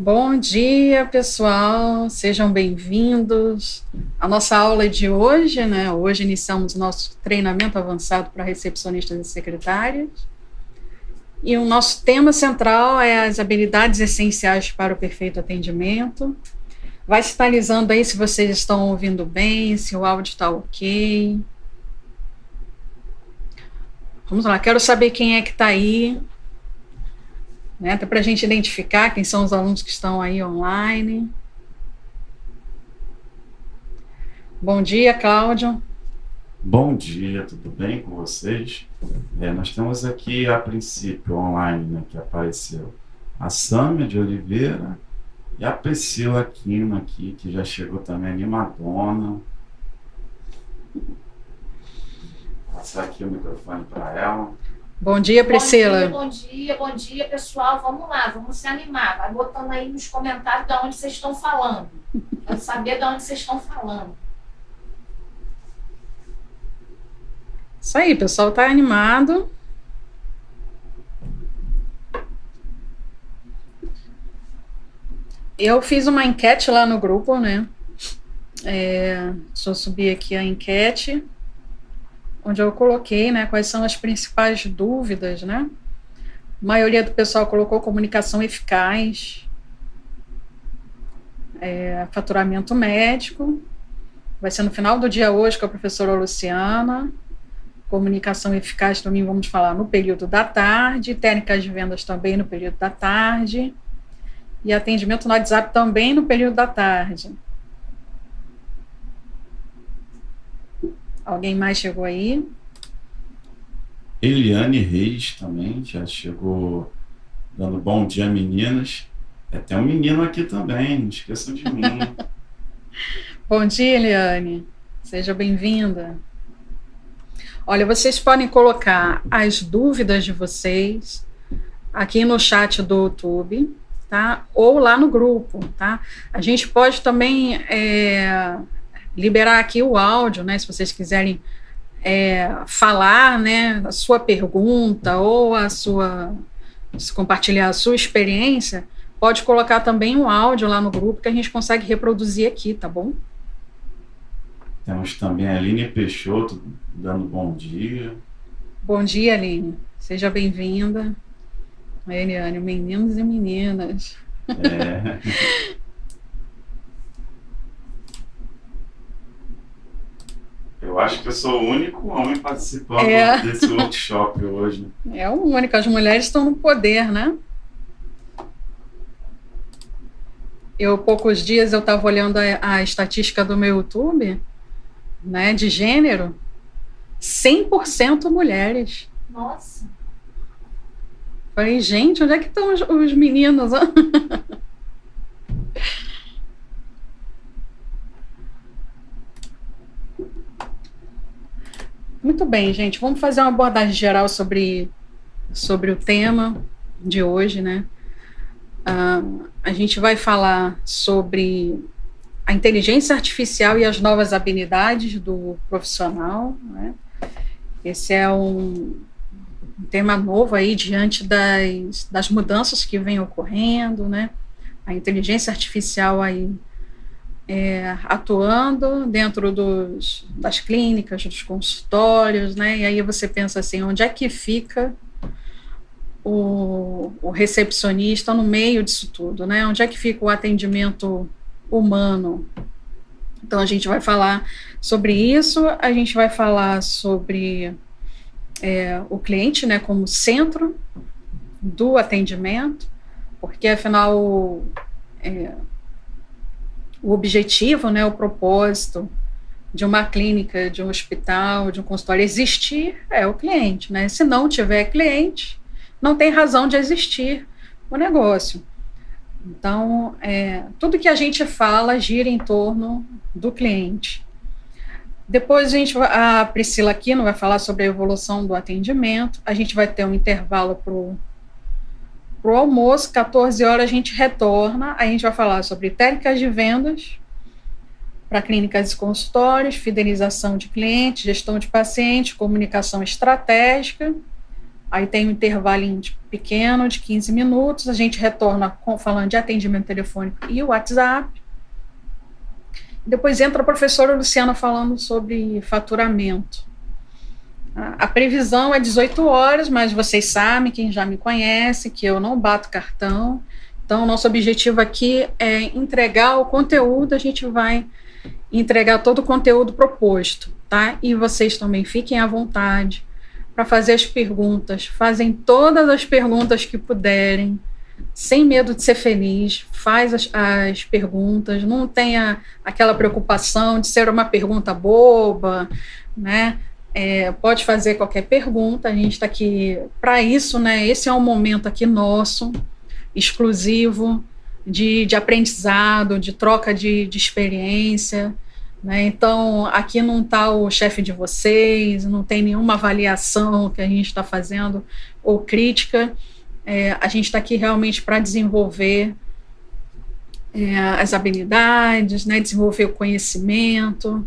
Bom dia, pessoal. Sejam bem-vindos à nossa aula de hoje, né? Hoje iniciamos o nosso treinamento avançado para recepcionistas e secretárias. E o nosso tema central é as habilidades essenciais para o perfeito atendimento. Vai sinalizando aí se vocês estão ouvindo bem, se o áudio está ok. Vamos lá, quero saber quem é que está aí, né, até para a gente identificar quem são os alunos que estão aí online. Bom dia, Cláudio. Bom dia, tudo bem com vocês? Nós temos aqui, a princípio, online, né, que apareceu a Sâmia de Oliveira e a Priscila Aquino aqui, que já chegou também animadona. Vou passar aqui o microfone para ela. Bom dia, Priscila. Bom dia, pessoal. Vamos lá, vamos se animar. Vai botando aí nos comentários de onde vocês estão falando. Quero saber de onde vocês estão falando. Isso aí, o pessoal está animado. Eu fiz uma enquete lá no grupo, né? Deixa eu subir aqui a enquete, onde eu coloquei, né, quais são as principais dúvidas, né? A maioria do pessoal colocou comunicação eficaz, faturamento médico. Vai ser no final do dia hoje com a professora Luciana. Comunicação eficaz também vamos falar no período da tarde, técnicas de vendas também no período da tarde, e atendimento no WhatsApp também no período da tarde. Alguém mais chegou aí? Eliane Reis também já chegou dando bom dia, meninas. Tem um menino aqui também, não esqueçam de mim. Bom dia, Eliane. Seja bem-vinda. Olha, vocês podem colocar as dúvidas de vocês aqui no chat do YouTube, tá? Ou lá no grupo, tá? A gente pode também liberar aqui o áudio, né? Se vocês quiserem falar, né, a sua pergunta ou compartilhar a sua experiência, pode colocar também o áudio lá no grupo que a gente consegue reproduzir aqui, tá bom? Temos também a Aline Peixoto dando bom dia. Bom dia, Aline. Seja bem-vinda. Eliane, meninos e meninas. Eu acho que eu sou o único homem participando desse workshop hoje. É o único, as mulheres estão no poder, né? Poucos dias eu estava olhando a estatística do meu YouTube, né, de gênero, 100% mulheres. Nossa. Falei, gente, onde é que estão os meninos? Muito bem, gente, vamos fazer uma abordagem geral sobre o tema de hoje, né? A gente vai falar sobre a inteligência artificial e as novas habilidades do profissional, né? Esse é um tema novo aí diante das mudanças que vêm ocorrendo, né? A inteligência artificial aí atuando dentro das clínicas, dos consultórios, né? E aí você pensa assim, onde é que fica o recepcionista no meio disso tudo, né? Onde é que fica o atendimento humano? Então, a gente vai falar sobre isso, a gente vai falar sobre o cliente, né, como centro do atendimento, porque, afinal, o objetivo, né, o propósito de uma clínica, de um hospital, de um consultório existir é o cliente, né? Se não tiver cliente, não tem razão de existir o negócio. Então, tudo que a gente fala gira em torno do cliente. Depois a Priscila Aquino vai falar sobre a evolução do atendimento. A gente vai ter um intervalo para o almoço, 14 horas a gente retorna, a gente vai falar sobre técnicas de vendas para clínicas e consultórios, fidelização de clientes, gestão de pacientes, comunicação estratégica. aí tem um intervalinho pequeno de 15 minutos, a gente retorna falando de atendimento telefônico e o WhatsApp. Depois entra a professora Luciana falando sobre faturamento. A previsão é 18 horas, mas vocês sabem, quem já me conhece, que eu não bato cartão. Então, nosso objetivo aqui é entregar o conteúdo, a gente vai entregar todo o conteúdo proposto, tá? E vocês também fiquem à vontade para fazer as perguntas, fazem todas as perguntas que puderem, sem medo de ser feliz, faz as perguntas, não tenha aquela preocupação de ser uma pergunta boba, né? Pode fazer qualquer pergunta, a gente está aqui para isso, né? Esse é um momento aqui nosso, exclusivo, de aprendizado, de troca de experiência, né? Então, aqui não está o chefe de vocês, não tem nenhuma avaliação que a gente está fazendo ou crítica. A gente está aqui realmente para desenvolver as habilidades, né? Desenvolver o conhecimento,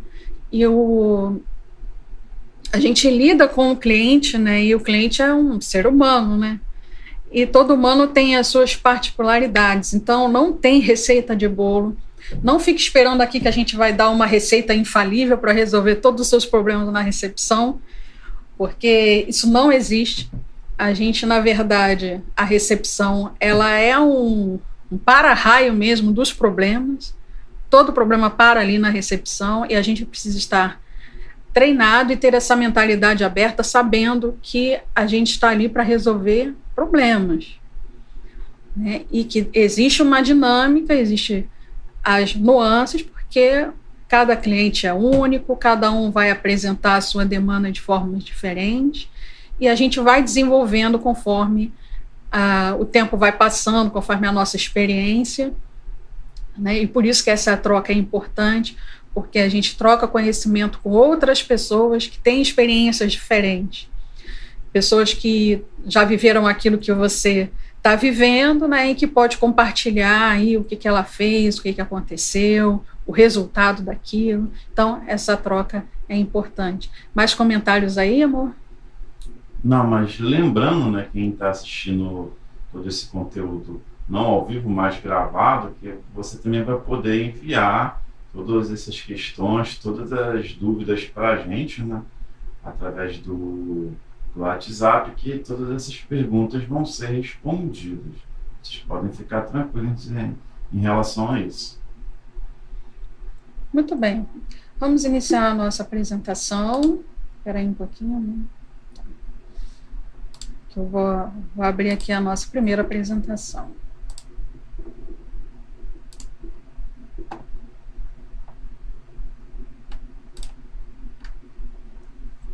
e a gente lida com o cliente, né? E o cliente é um ser humano, né? E todo humano tem as suas particularidades, então não tem receita de bolo. Não fique esperando aqui que a gente vai dar uma receita infalível para resolver todos os seus problemas na recepção, porque isso não existe. A gente, na verdade, a recepção, ela é um para-raio mesmo dos problemas. Todo problema para ali na recepção e a gente precisa estar treinado e ter essa mentalidade aberta, sabendo que a gente está ali para resolver problemas, né? E que existe uma dinâmica, existe as nuances, porque cada cliente é único, cada um vai apresentar a sua demanda de formas diferentes, e a gente vai desenvolvendo conforme o tempo vai passando, conforme a nossa experiência, né? E por isso que essa troca é importante, porque a gente troca conhecimento com outras pessoas que têm experiências diferentes, pessoas que já viveram aquilo que você está vivendo, né, e que pode compartilhar aí o que ela fez, o que aconteceu, o resultado daquilo. Então, essa troca é importante. Mais comentários aí, amor? Não, mas lembrando, né, quem está assistindo todo esse conteúdo não ao vivo, mas gravado, que você também vai poder enviar todas essas questões, todas as dúvidas para a gente, né, através do WhatsApp, que todas essas perguntas vão ser respondidas. Vocês podem ficar tranquilos em relação a isso. Muito bem. Vamos iniciar a nossa apresentação. Espera aí um pouquinho, né? Que eu vou abrir aqui a nossa primeira apresentação.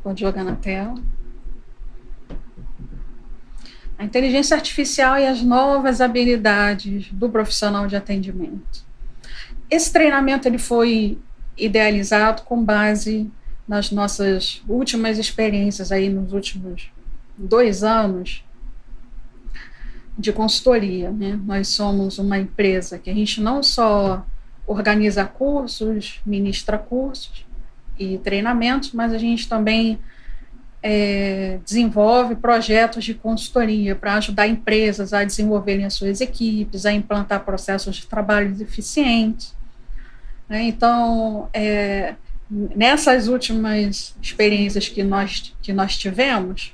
Pode jogar na tela. A inteligência artificial e as novas habilidades do profissional de atendimento. Esse treinamento ele foi idealizado com base nas nossas últimas experiências aí nos últimos 2 anos de consultoria, né? Nós somos uma empresa que a gente não só organiza cursos, ministra cursos e treinamentos, mas a gente também desenvolve projetos de consultoria para ajudar empresas a desenvolverem as suas equipes, a implantar processos de trabalho eficientes, né? Então, nessas últimas experiências que nós tivemos,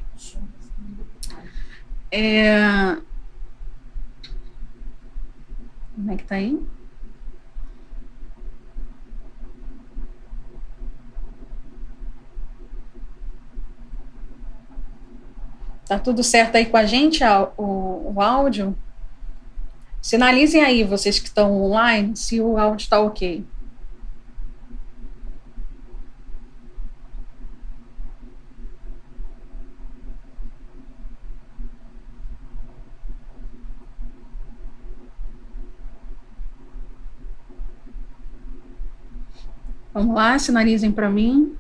como é que está aí? Tá tudo certo aí com a gente, o áudio? Sinalizem aí, vocês que estão online, se o áudio está ok. Vamos lá, sinalizem para mim.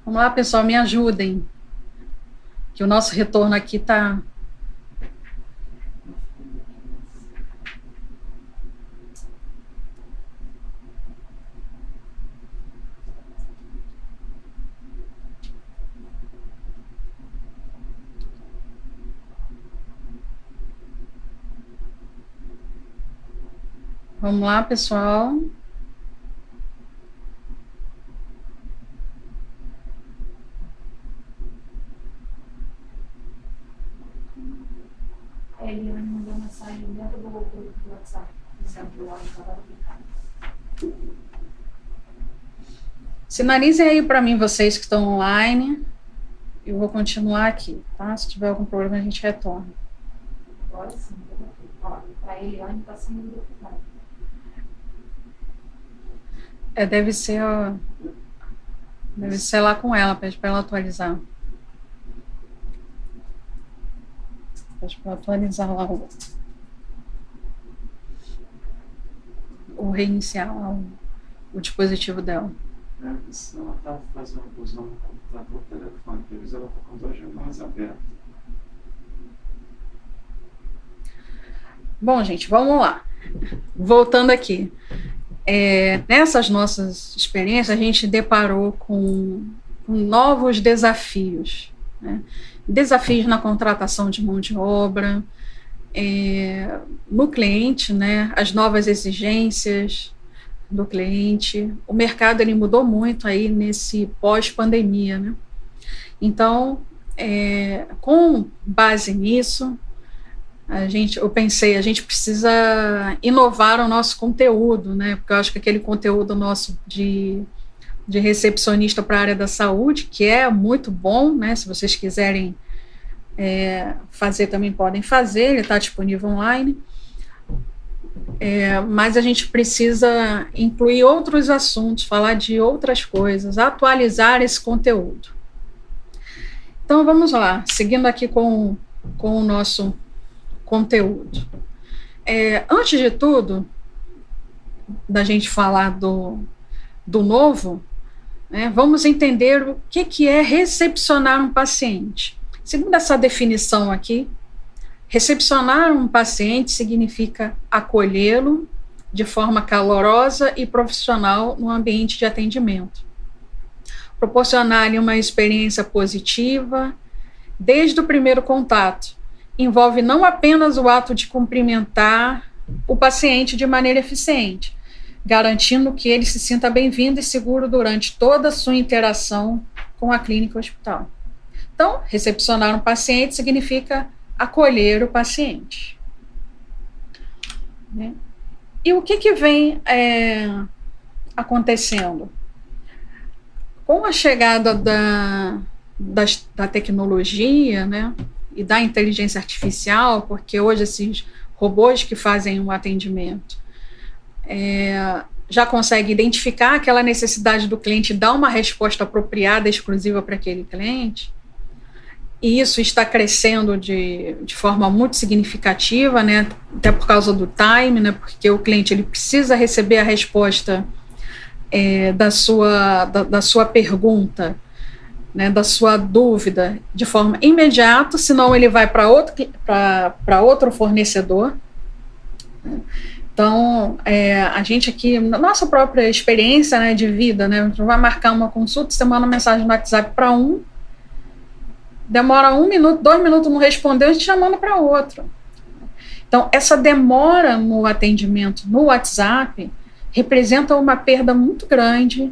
Vamos lá, pessoal, me ajudem, que o nosso retorno aqui está... Vamos lá, pessoal. A Eliane mandou mensagem dentro do grupo do WhatsApp, dizendo que o áudio estava duplicado. Sinalizem aí para mim vocês que estão online. Eu vou continuar aqui, tá? Se tiver algum problema, a gente retorna. Agora sim, para a Eliane está sendo duplicado. Deve ser lá com ela, pede para ela atualizar. Pede para atualizar lá o reiniciar lá o dispositivo dela. Se ela está fazendo usando o computador, o telefone deles, ela está com 2 janelas abertas. Bom, gente, vamos lá. Voltando aqui. Nessas nossas experiências, a gente deparou com novos desafios, né? Desafios na contratação de mão de obra, no cliente, né? As novas exigências do cliente. O mercado ele mudou muito aí nesse pós-pandemia, né? Então, com base nisso, eu pensei, a gente precisa inovar o nosso conteúdo, né? Porque eu acho que aquele conteúdo nosso de recepcionista para a área da saúde, que é muito bom, né? Se vocês quiserem fazer, também podem fazer, ele está disponível online. Mas a gente precisa incluir outros assuntos, falar de outras coisas, atualizar esse conteúdo. Então, vamos lá, seguindo aqui com o nosso conteúdo. Antes de tudo, da gente falar do novo, né, vamos entender o que é recepcionar um paciente. Segundo essa definição aqui, recepcionar um paciente significa acolhê-lo de forma calorosa e profissional no ambiente de atendimento. Proporcionar-lhe uma experiência positiva desde o primeiro contato. Envolve não apenas o ato de cumprimentar o paciente de maneira eficiente, garantindo que ele se sinta bem-vindo e seguro durante toda a sua interação com a clínica ou hospital. Então, recepcionar um paciente significa acolher o paciente. Né? E o que vem acontecendo? Com a chegada da tecnologia, né, e da inteligência artificial, porque hoje esses robôs que fazem um atendimento já conseguem identificar aquela necessidade do cliente e dar uma resposta apropriada, exclusiva para aquele cliente, e isso está crescendo de forma muito significativa, né, até por causa do time, né, porque o cliente ele precisa receber a resposta da sua pergunta, né, da sua dúvida de forma imediata, senão ele vai para outro fornecedor. Então, a gente aqui, na nossa própria experiência, né, de vida, né, a gente vai marcar uma consulta, você manda uma mensagem no WhatsApp para demora 1 minuto, 2 minutos, não respondeu, a gente já manda para outro. Então, essa demora no atendimento no WhatsApp representa uma perda muito grande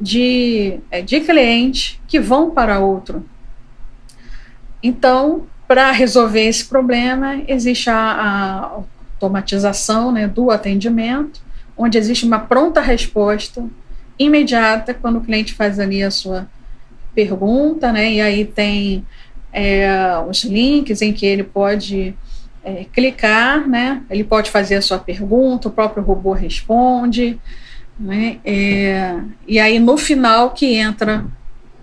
de clientes que vão para outro. Então, para resolver esse problema, existe a automatização, né, do atendimento, onde existe uma pronta resposta imediata quando o cliente faz ali a sua pergunta, né, e aí tem os links em que ele pode clicar, né, ele pode fazer a sua pergunta, o próprio robô responde, né, e aí no final que entra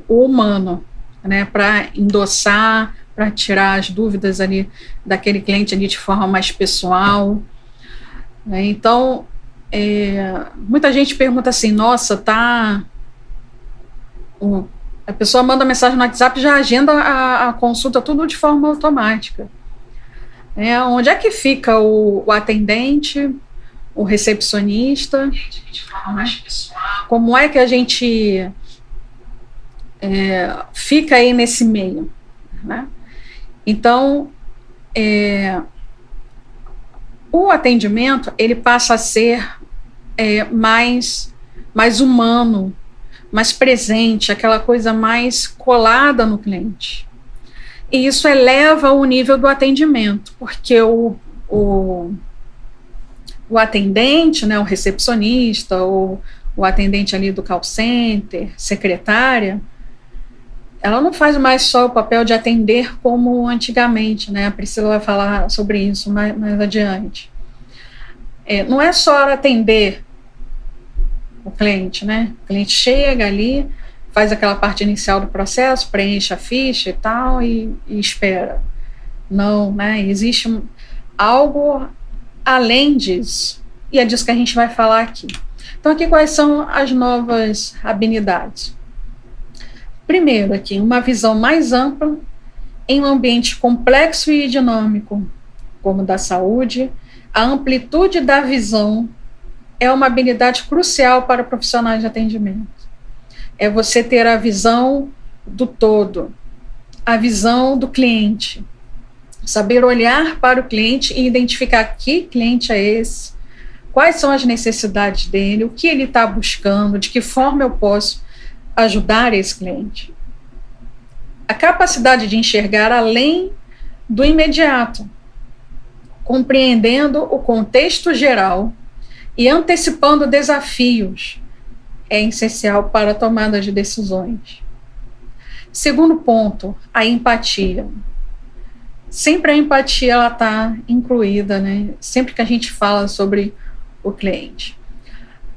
o humano, né, para endossar, para tirar as dúvidas ali daquele cliente ali de forma mais pessoal, né. Então, muita gente pergunta assim, nossa, a pessoa manda mensagem no WhatsApp e já agenda a consulta tudo de forma automática. Onde é que fica o atendente, o recepcionista? Como é que a gente fica aí nesse meio? Né? Então, o atendimento ele passa a ser mais humano, mais presente, aquela coisa mais colada no cliente. E isso eleva o nível do atendimento, porque o atendente, né, o recepcionista, ou o atendente ali do call center, secretária, ela não faz mais só o papel de atender como antigamente, né? A Priscila vai falar sobre isso mais adiante. Não é só atender o cliente, né? O cliente chega ali, faz aquela parte inicial do processo, preenche a ficha e tal, e espera. Não, né? Existe algo além disso. E é disso que a gente vai falar aqui. Então, aqui quais são as novas habilidades? Primeiro, aqui, uma visão mais ampla em um ambiente complexo e dinâmico, como o da saúde. A amplitude da visão é uma habilidade crucial para profissionais de atendimento. É você ter a visão do todo, a visão do cliente, saber olhar para o cliente e identificar que cliente é esse, quais são as necessidades dele, o que ele está buscando, de que forma eu posso ajudar esse cliente. A capacidade de enxergar além do imediato, compreendendo o contexto geral e antecipando desafios, é essencial para a tomada de decisões. Segundo ponto, a empatia. Sempre a empatia ela está incluída, né? Sempre que a gente fala sobre o cliente.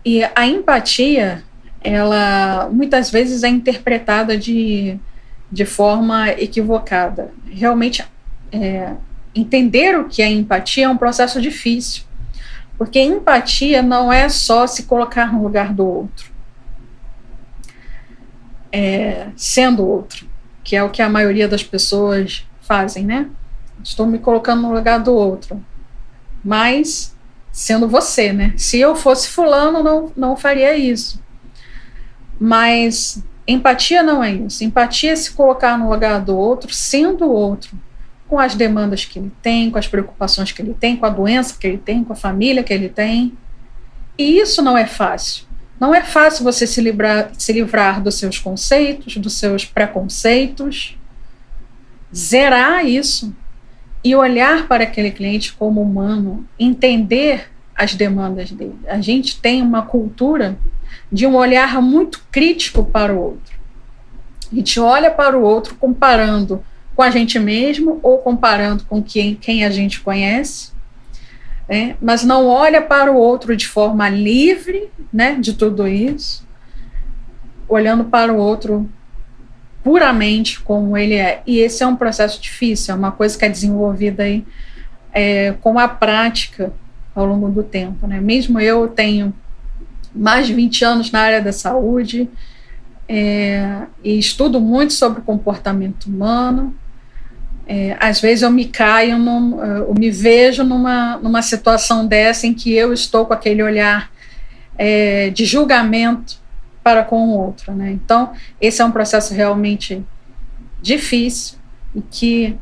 E a empatia, ela muitas vezes é interpretada de forma equivocada. Realmente, entender o que é empatia é um processo difícil, porque empatia não é só se colocar no lugar do outro, sendo outro, que é o que a maioria das pessoas fazem, né? Estou me colocando no lugar do outro, mas sendo você, né? Se eu fosse fulano, não faria isso. Mas empatia não é isso. Empatia é se colocar no lugar do outro, sendo o outro, com as demandas que ele tem, com as preocupações que ele tem, com a doença que ele tem, com a família que ele tem. E isso não é fácil. Não é fácil você se livrar dos seus conceitos, dos seus preconceitos, zerar isso e olhar para aquele cliente como humano, entender as demandas dele. A gente tem uma cultura de um olhar muito crítico para o outro. A gente olha para o outro comparando com a gente mesmo ou comparando com quem a gente conhece, mas não olha para o outro de forma livre, né, de tudo isso, olhando para o outro puramente como ele é. E esse é um processo difícil, é uma coisa que é desenvolvida aí, com a prática ao longo do tempo, né? Mesmo eu tenho mais de 20 anos na área da saúde, e estudo muito sobre o comportamento humano. Às vezes eu me caio, eu me vejo numa situação dessa em que eu estou com aquele olhar de julgamento para com o outro, né? Então, esse é um processo realmente difícil e que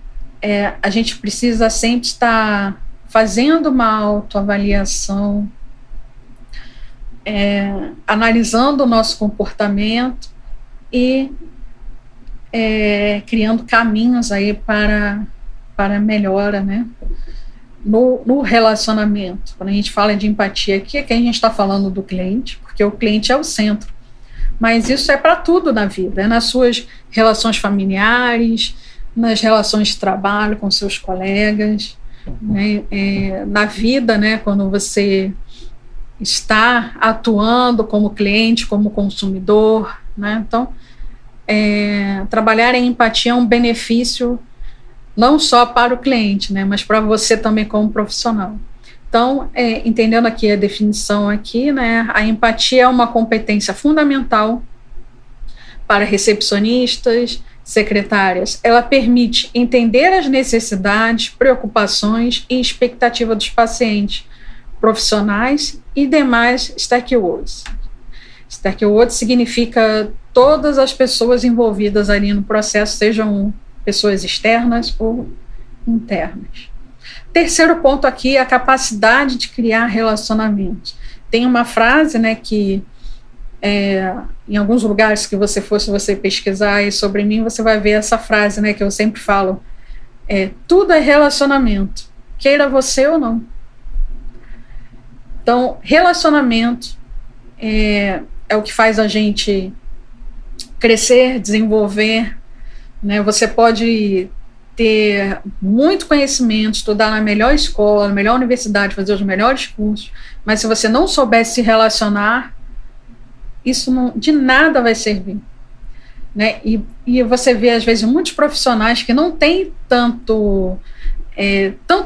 a gente precisa sempre estar fazendo uma autoavaliação, analisando o nosso comportamento e criando caminhos aí para melhora, né? No relacionamento. Quando a gente fala de empatia aqui, é que a gente está falando do cliente, porque o cliente é o centro. Mas isso é para tudo na vida, nas suas relações familiares, nas relações de trabalho com seus colegas, né? Na vida, né? Quando você está atuando como cliente, como consumidor, né? Então, trabalhar em empatia é um benefício não só para o cliente, né, mas para você também como profissional. Então, entendendo aqui a definição aqui, né, a empatia é uma competência fundamental para recepcionistas, secretárias. Ela permite entender as necessidades, preocupações e expectativas dos pacientes, profissionais e demais stakeholders. Stakeholders significa todas as pessoas envolvidas ali no processo, sejam pessoas externas ou internas. Terceiro ponto aqui é a capacidade de criar relacionamentos. Tem uma frase, né, que em alguns lugares que você for, se você pesquisar aí sobre mim, você vai ver essa frase, né, que eu sempre falo, tudo é relacionamento, queira você ou não. Então, relacionamento é o que faz a gente crescer, desenvolver, né? Você pode ter muito conhecimento, estudar na melhor escola, na melhor universidade, fazer os melhores cursos, mas se você não souber se relacionar, isso de nada vai servir, né? E você vê, às vezes, muitos profissionais que não têm tanto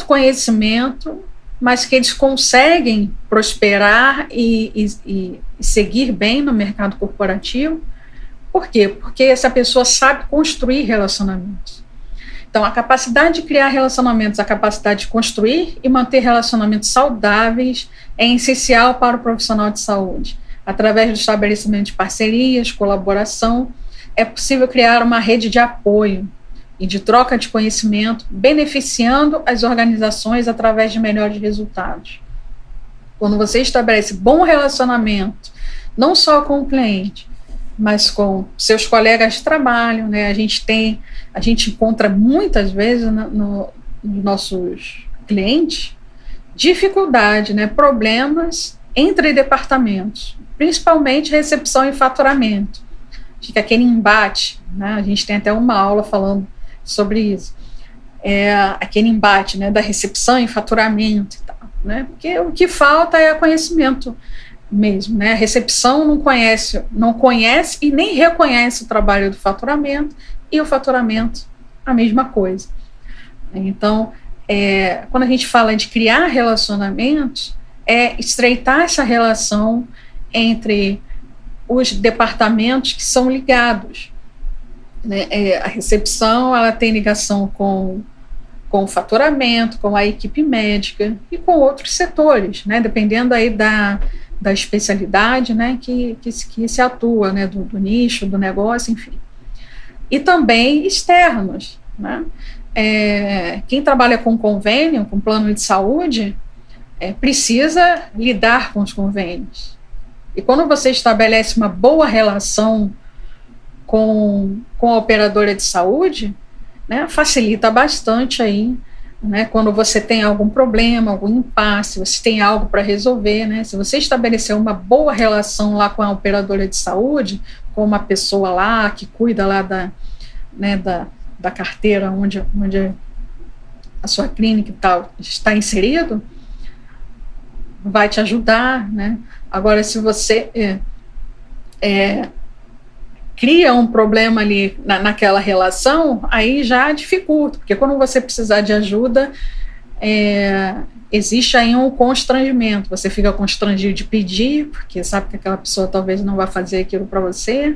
conhecimento, mas que eles conseguem prosperar e seguir bem no mercado corporativo. Por quê? Porque essa pessoa sabe construir relacionamentos. Então, a capacidade de criar relacionamentos, a capacidade de construir e manter relacionamentos saudáveis é essencial para o profissional de saúde. Através do estabelecimento de parcerias, colaboração, é possível criar uma rede de apoio e de troca de conhecimento, beneficiando as organizações através de melhores resultados. Quando você estabelece bom relacionamento, não só com o cliente, mas com seus colegas de trabalho, né? A gente encontra muitas vezes nos nossos clientes dificuldade, né? Problemas entre departamentos, principalmente recepção e faturamento. Fica aquele embate, né? A gente tem até uma aula falando sobre isso. Aquele embate, né, da recepção e faturamento e tal, né? Porque o que falta é conhecimento mesmo, né? A recepção não conhece e nem reconhece o trabalho do faturamento, e o faturamento a mesma coisa. Então, quando a gente fala de criar relacionamentos, estreitar essa relação entre os departamentos que são ligados, né? A recepção, ela tem ligação com o faturamento, com a equipe médica e com outros setores, né? Dependendo aí da especialidade, né, que se atua, né, do nicho, do negócio, enfim. E também externos, né? Quem trabalha com convênio, com plano de saúde, precisa lidar com os convênios. E quando você estabelece uma boa relação com a operadora de saúde, né, facilita bastante aí, né, quando você tem algum problema, algum impasse, você tem algo para resolver, né, se você estabelecer uma boa relação lá com a operadora de saúde, com uma pessoa lá que cuida lá da carteira onde a sua clínica e tal está inserido, vai te ajudar, né? Agora, se você cria um problema ali naquela relação, aí já dificulta, porque quando você precisar de ajuda, existe aí um constrangimento, você fica constrangido de pedir, porque sabe que aquela pessoa talvez não vai fazer aquilo para você,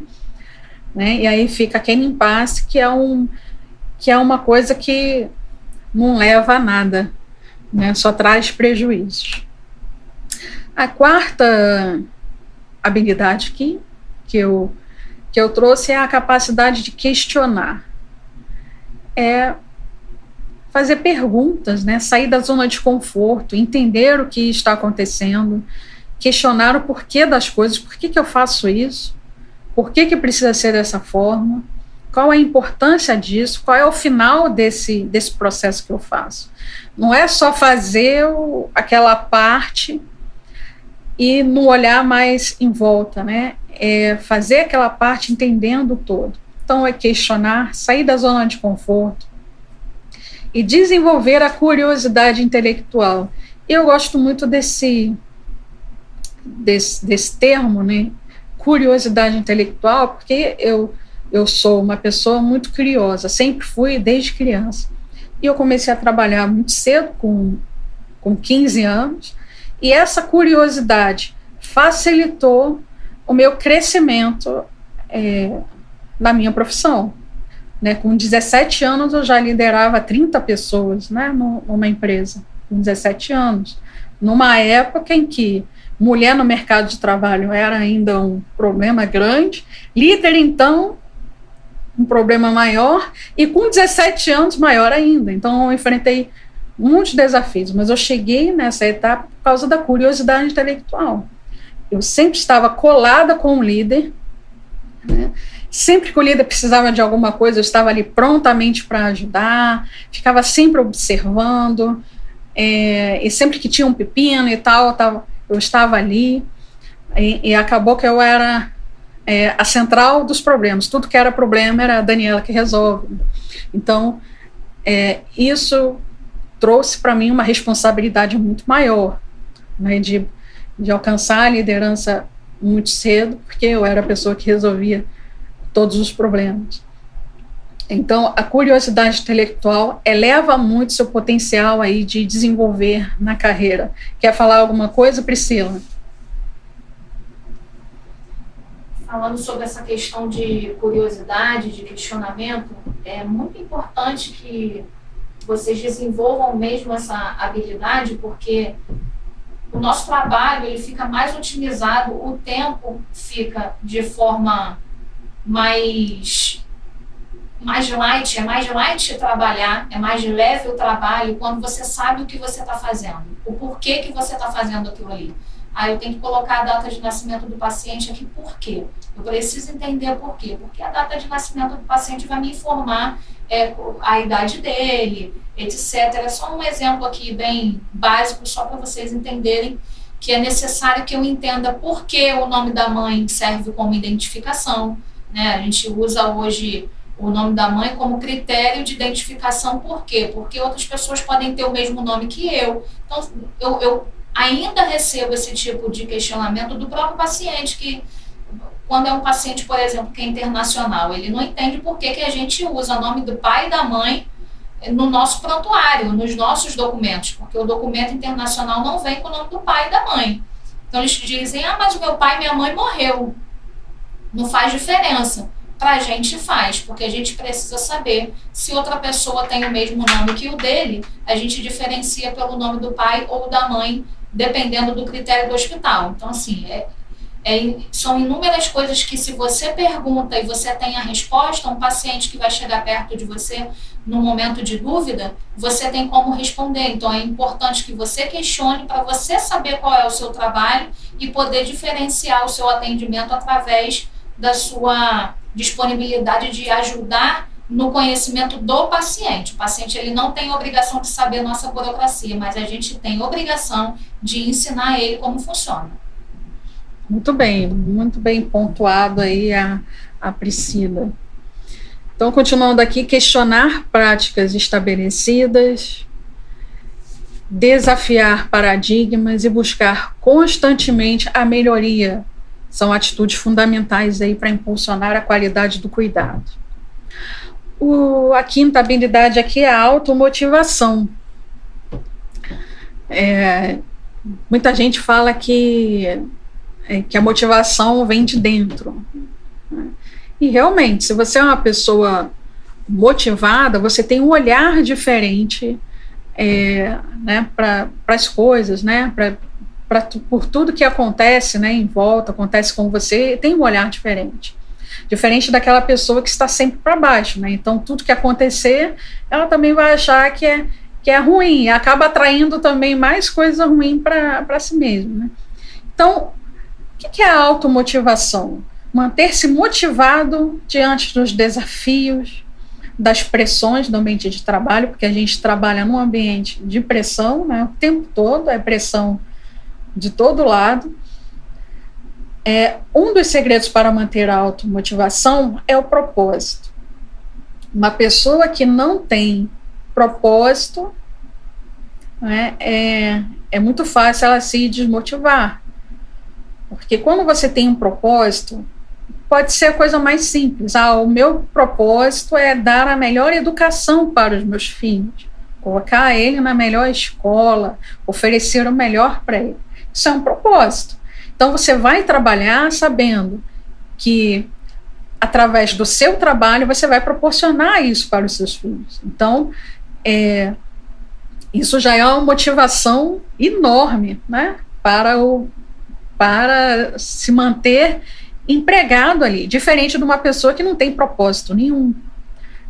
né? E aí fica aquele impasse que é uma coisa que não leva a nada, né? Só traz prejuízos. A quarta habilidade aqui que eu trouxe é a capacidade de questionar. Fazer perguntas, né? Sair da zona de conforto, entender o que está acontecendo, questionar o porquê das coisas, por que eu faço isso, por que precisa ser dessa forma, qual a importância disso, qual é o final desse processo que eu faço. Não é só fazer aquela parte e não olhar mais em volta, né? Fazer aquela parte entendendo o todo. Então, questionar, sair da zona de conforto e desenvolver a curiosidade intelectual. Eu gosto muito desse termo, né? Curiosidade intelectual, porque eu sou uma pessoa muito curiosa, sempre fui desde criança. E eu comecei a trabalhar muito cedo, com 15 anos, e essa curiosidade facilitou o meu crescimento na minha profissão, né? Com 17 anos eu já liderava 30 pessoas, né, numa empresa, com 17 anos, numa época em que mulher no mercado de trabalho era ainda um problema grande, líder então um problema maior, e com 17 anos maior ainda. Então eu enfrentei muitos desafios, mas eu cheguei nessa etapa por causa da curiosidade intelectual. Eu sempre estava colada com o líder, né? Sempre que o líder precisava de alguma coisa, eu estava ali prontamente para ajudar, ficava sempre observando, e sempre que tinha um pepino e tal, eu estava ali, e acabou que eu era a central dos problemas. Tudo que era problema era a Daniela que resolve. Então, isso trouxe para mim uma responsabilidade muito maior, né, de alcançar a liderança muito cedo, porque eu era a pessoa que resolvia todos os problemas. Então, a curiosidade intelectual eleva muito seu potencial aí de desenvolver na carreira. Quer falar alguma coisa, Priscila? Falando sobre essa questão de curiosidade, de questionamento, é muito importante que vocês desenvolvam mesmo essa habilidade, porque o nosso trabalho ele fica mais otimizado, o tempo fica de forma mais light, é mais light trabalhar, é mais leve o trabalho quando você sabe o que você está fazendo, o porquê que você está fazendo aquilo ali. Eu tenho que colocar a data de nascimento do paciente aqui, por quê? Eu preciso entender por quê, porque a data de nascimento do paciente vai me informar a idade dele, etc. É só um exemplo aqui bem básico, só para vocês entenderem que é necessário que eu entenda por que o nome da mãe serve como identificação, né? A gente usa hoje o nome da mãe como critério de identificação, por quê? Porque outras pessoas podem ter o mesmo nome que eu. Então, eu ainda recebo esse tipo de questionamento do próprio paciente, que quando é um paciente, por exemplo, que é internacional, ele não entende por que a gente usa o nome do pai e da mãe no nosso prontuário, nos nossos documentos, porque o documento internacional não vem com o nome do pai e da mãe. Então eles dizem, mas o meu pai e minha mãe morreu. Não faz diferença. Para a gente faz, porque a gente precisa saber se outra pessoa tem o mesmo nome que o dele, a gente diferencia pelo nome do pai ou da mãe, dependendo do critério do hospital. Então, assim, são inúmeras coisas que, se você pergunta e você tem a resposta, um paciente que vai chegar perto de você no momento de dúvida, você tem como responder. Então, é importante que você questione para você saber qual é o seu trabalho e poder diferenciar o seu atendimento através da sua disponibilidade de ajudar no conhecimento do paciente. O paciente ele não tem obrigação de saber a nossa burocracia, mas a gente tem obrigação de ensinar ele como funciona. Muito bem pontuado aí a Priscila. Então, continuando aqui, questionar práticas estabelecidas, desafiar paradigmas e buscar constantemente a melhoria são atitudes fundamentais aí para impulsionar a qualidade do cuidado. A quinta habilidade aqui é a automotivação. Muita gente fala que a motivação vem de dentro. E realmente, se você é uma pessoa motivada, você tem um olhar diferente né, para as coisas, né, por tudo que acontece, né, em volta, acontece com você, tem um olhar diferente daquela pessoa que está sempre para baixo, né? Então tudo que acontecer, ela também vai achar que é ruim, e acaba atraindo também mais coisa ruim para si mesmo, né? Então, o que é a automotivação? Manter-se motivado diante dos desafios, das pressões do ambiente de trabalho, porque a gente trabalha num ambiente de pressão, né, o tempo todo, é pressão de todo lado. Um dos segredos para manter a automotivação é o propósito. Uma pessoa que não tem propósito, né, é muito fácil ela se desmotivar. Porque quando você tem um propósito, pode ser a coisa mais simples. O meu propósito é dar a melhor educação para os meus filhos, colocar ele na melhor escola, oferecer o melhor para ele. Isso é um propósito. Então, você vai trabalhar sabendo que, através do seu trabalho, você vai proporcionar isso para os seus filhos. Então, isso já é uma motivação enorme, né, para se manter empregado ali, diferente de uma pessoa que não tem propósito nenhum,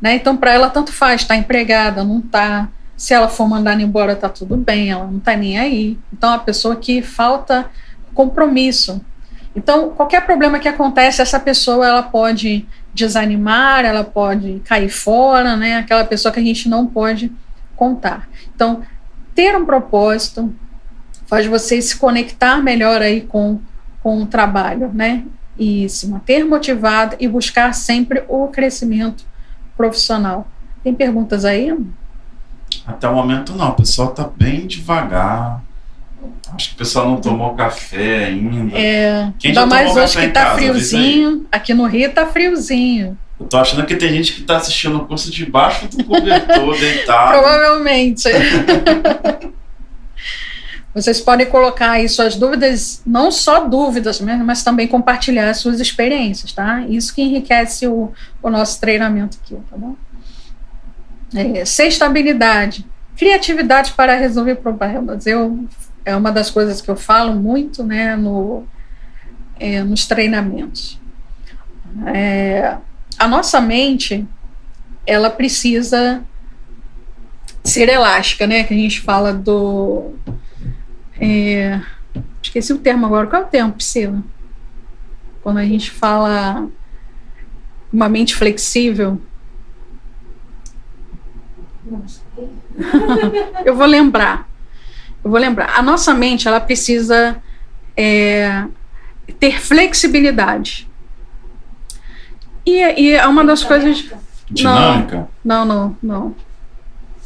né? Então, para ela, tanto faz estar empregada, não estar, Se ela for mandada embora, tá tudo bem, ela não tá nem aí. Então, é uma pessoa que falta compromisso. Então, qualquer problema que acontece, essa pessoa ela pode desanimar, ela pode cair fora, né? Aquela pessoa que a gente não pode contar. Então, ter um propósito faz você se conectar melhor aí com o trabalho, né? E se manter motivado e buscar sempre o crescimento profissional. Tem perguntas aí? Até o momento não, o pessoal tá bem devagar. Acho que o pessoal não tomou café ainda. Quem já ainda mais tomou hoje café que em tá casa? friozinho. Aqui no Rio tá friozinho. Eu tô achando que tem gente que tá assistindo o curso debaixo do cobertor, deitado. Provavelmente. Vocês podem colocar aí suas dúvidas, não só dúvidas mesmo, mas também compartilhar suas experiências, tá? Isso que enriquece o nosso treinamento aqui, tá bom? Sexta habilidade, criatividade para resolver problemas. É uma das coisas que eu falo muito, né, nos treinamentos. A nossa mente, ela precisa ser elástica, né? Que a gente fala do... esqueci o termo agora. Qual é o termo, Priscila? Quando a gente fala uma mente flexível. Não sei. Eu vou lembrar. A nossa mente, ela precisa ter flexibilidade. E é uma das coisas... Dinâmica? Não.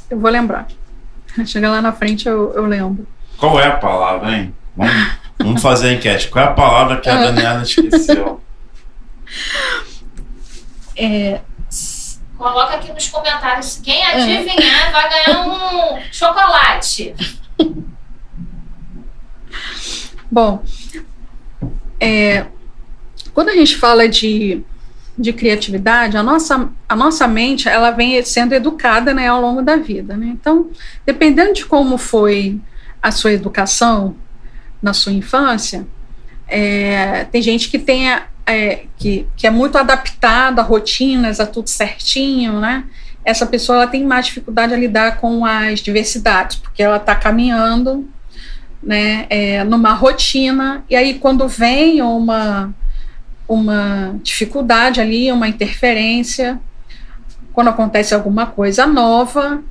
Eu vou lembrar. Chega lá na frente, eu lembro. Qual é a palavra, hein? Vamos fazer a enquete. Qual é a palavra que a Daniela esqueceu? Coloca aqui nos comentários. Quem adivinhar vai ganhar um chocolate. Bom, quando a gente fala de criatividade, a nossa mente, ela vem sendo educada, né, ao longo da vida, né? Então, dependendo de como foi a sua educação na sua infância, tem gente que que é muito adaptada a rotinas, a tudo certinho, né? Essa pessoa ela tem mais dificuldade a lidar com as diversidades, porque ela está caminhando, né, numa rotina, e aí quando vem uma dificuldade ali, uma interferência, quando acontece alguma coisa nova,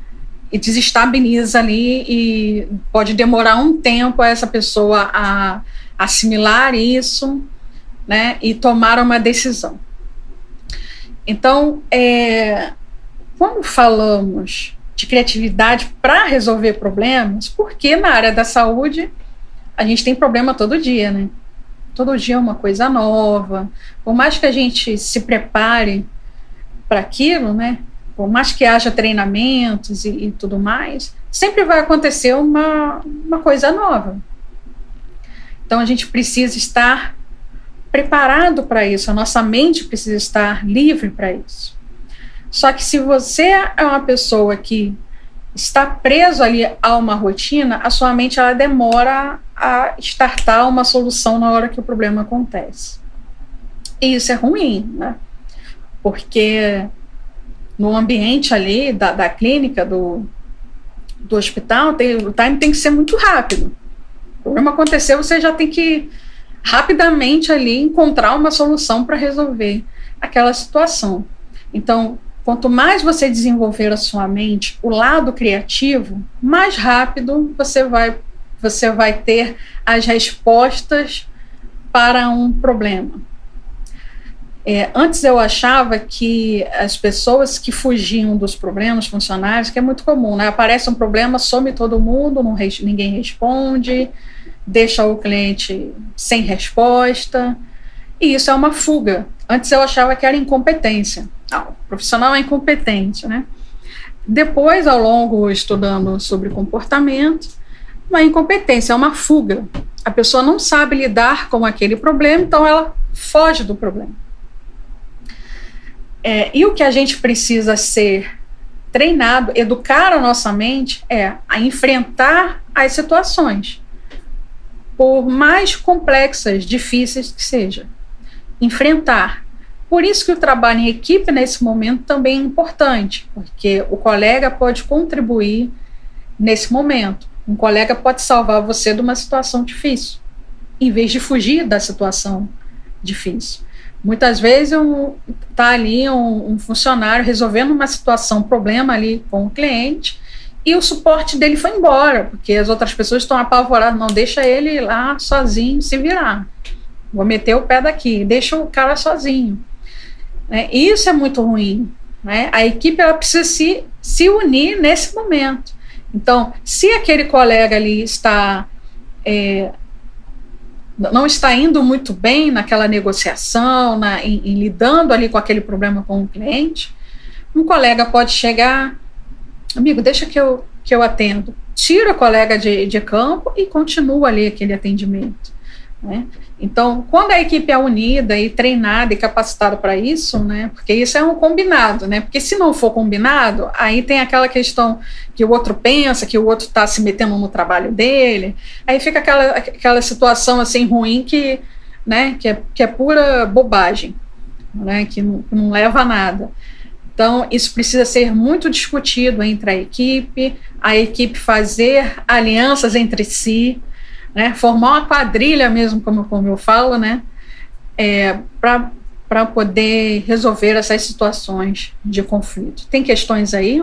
e desestabiliza ali, e pode demorar um tempo a essa pessoa a assimilar isso, né, e tomar uma decisão. Então, quando falamos de criatividade para resolver problemas, porque na área da saúde a gente tem problema todo dia, né? Todo dia é uma coisa nova. Por mais que a gente se prepare para aquilo, né? Por mais que haja treinamentos e tudo mais, sempre vai acontecer uma coisa nova. Então a gente precisa estar preparado para isso, a nossa mente precisa estar livre para isso. Só que se você é uma pessoa que está preso ali a uma rotina, a sua mente ela demora a startar uma solução na hora que o problema acontece. E isso é ruim, né? Porque no ambiente ali da clínica, do hospital, o time tem que ser muito rápido. O problema aconteceu, você já tem que rapidamente ali encontrar uma solução para resolver aquela situação. Então, quanto mais você desenvolver a sua mente, o lado criativo, mais rápido você vai ter as respostas para um problema. Antes eu achava que as pessoas que fugiam dos problemas funcionários, que é muito comum, né? Aparece um problema, some todo mundo, ninguém responde, deixa o cliente sem resposta, e isso é uma fuga. Antes eu achava que era incompetência. Não, o profissional é incompetente, né? Depois, ao longo, estudando sobre comportamento, uma incompetência é uma fuga. A pessoa não sabe lidar com aquele problema, então ela foge do problema. E o que a gente precisa ser treinado, educar a nossa mente, a enfrentar as situações, por mais complexas, difíceis que seja. Enfrentar. Por isso que o trabalho em equipe nesse momento também é importante, porque o colega pode contribuir nesse momento. Um colega pode salvar você de uma situação difícil, em vez de fugir da situação difícil. Muitas vezes está ali um funcionário resolvendo uma situação, um problema ali com o cliente, e o suporte dele foi embora, porque as outras pessoas estão apavoradas, não, deixa ele ir lá sozinho se virar. Vou meter o pé daqui, deixa o cara sozinho. Isso é muito ruim. A equipe ela precisa se unir nesse momento. Então, se aquele colega ali não está indo muito bem naquela negociação, em lidando ali com aquele problema com o cliente, um colega pode chegar, amigo, deixa que eu atendo. Tira o colega de campo e continua ali aquele atendimento. Então, quando a equipe é unida e treinada e capacitada para isso, porque isso é um combinado, porque se não for combinado, aí tem aquela questão que o outro pensa, que o outro está se metendo no trabalho dele, aí fica aquela situação assim ruim que é pura bobagem, que não leva a nada. Então, isso precisa ser muito discutido entre a equipe fazer alianças entre si, formar uma quadrilha mesmo, como eu falo, para poder resolver essas situações de conflito. Tem questões aí?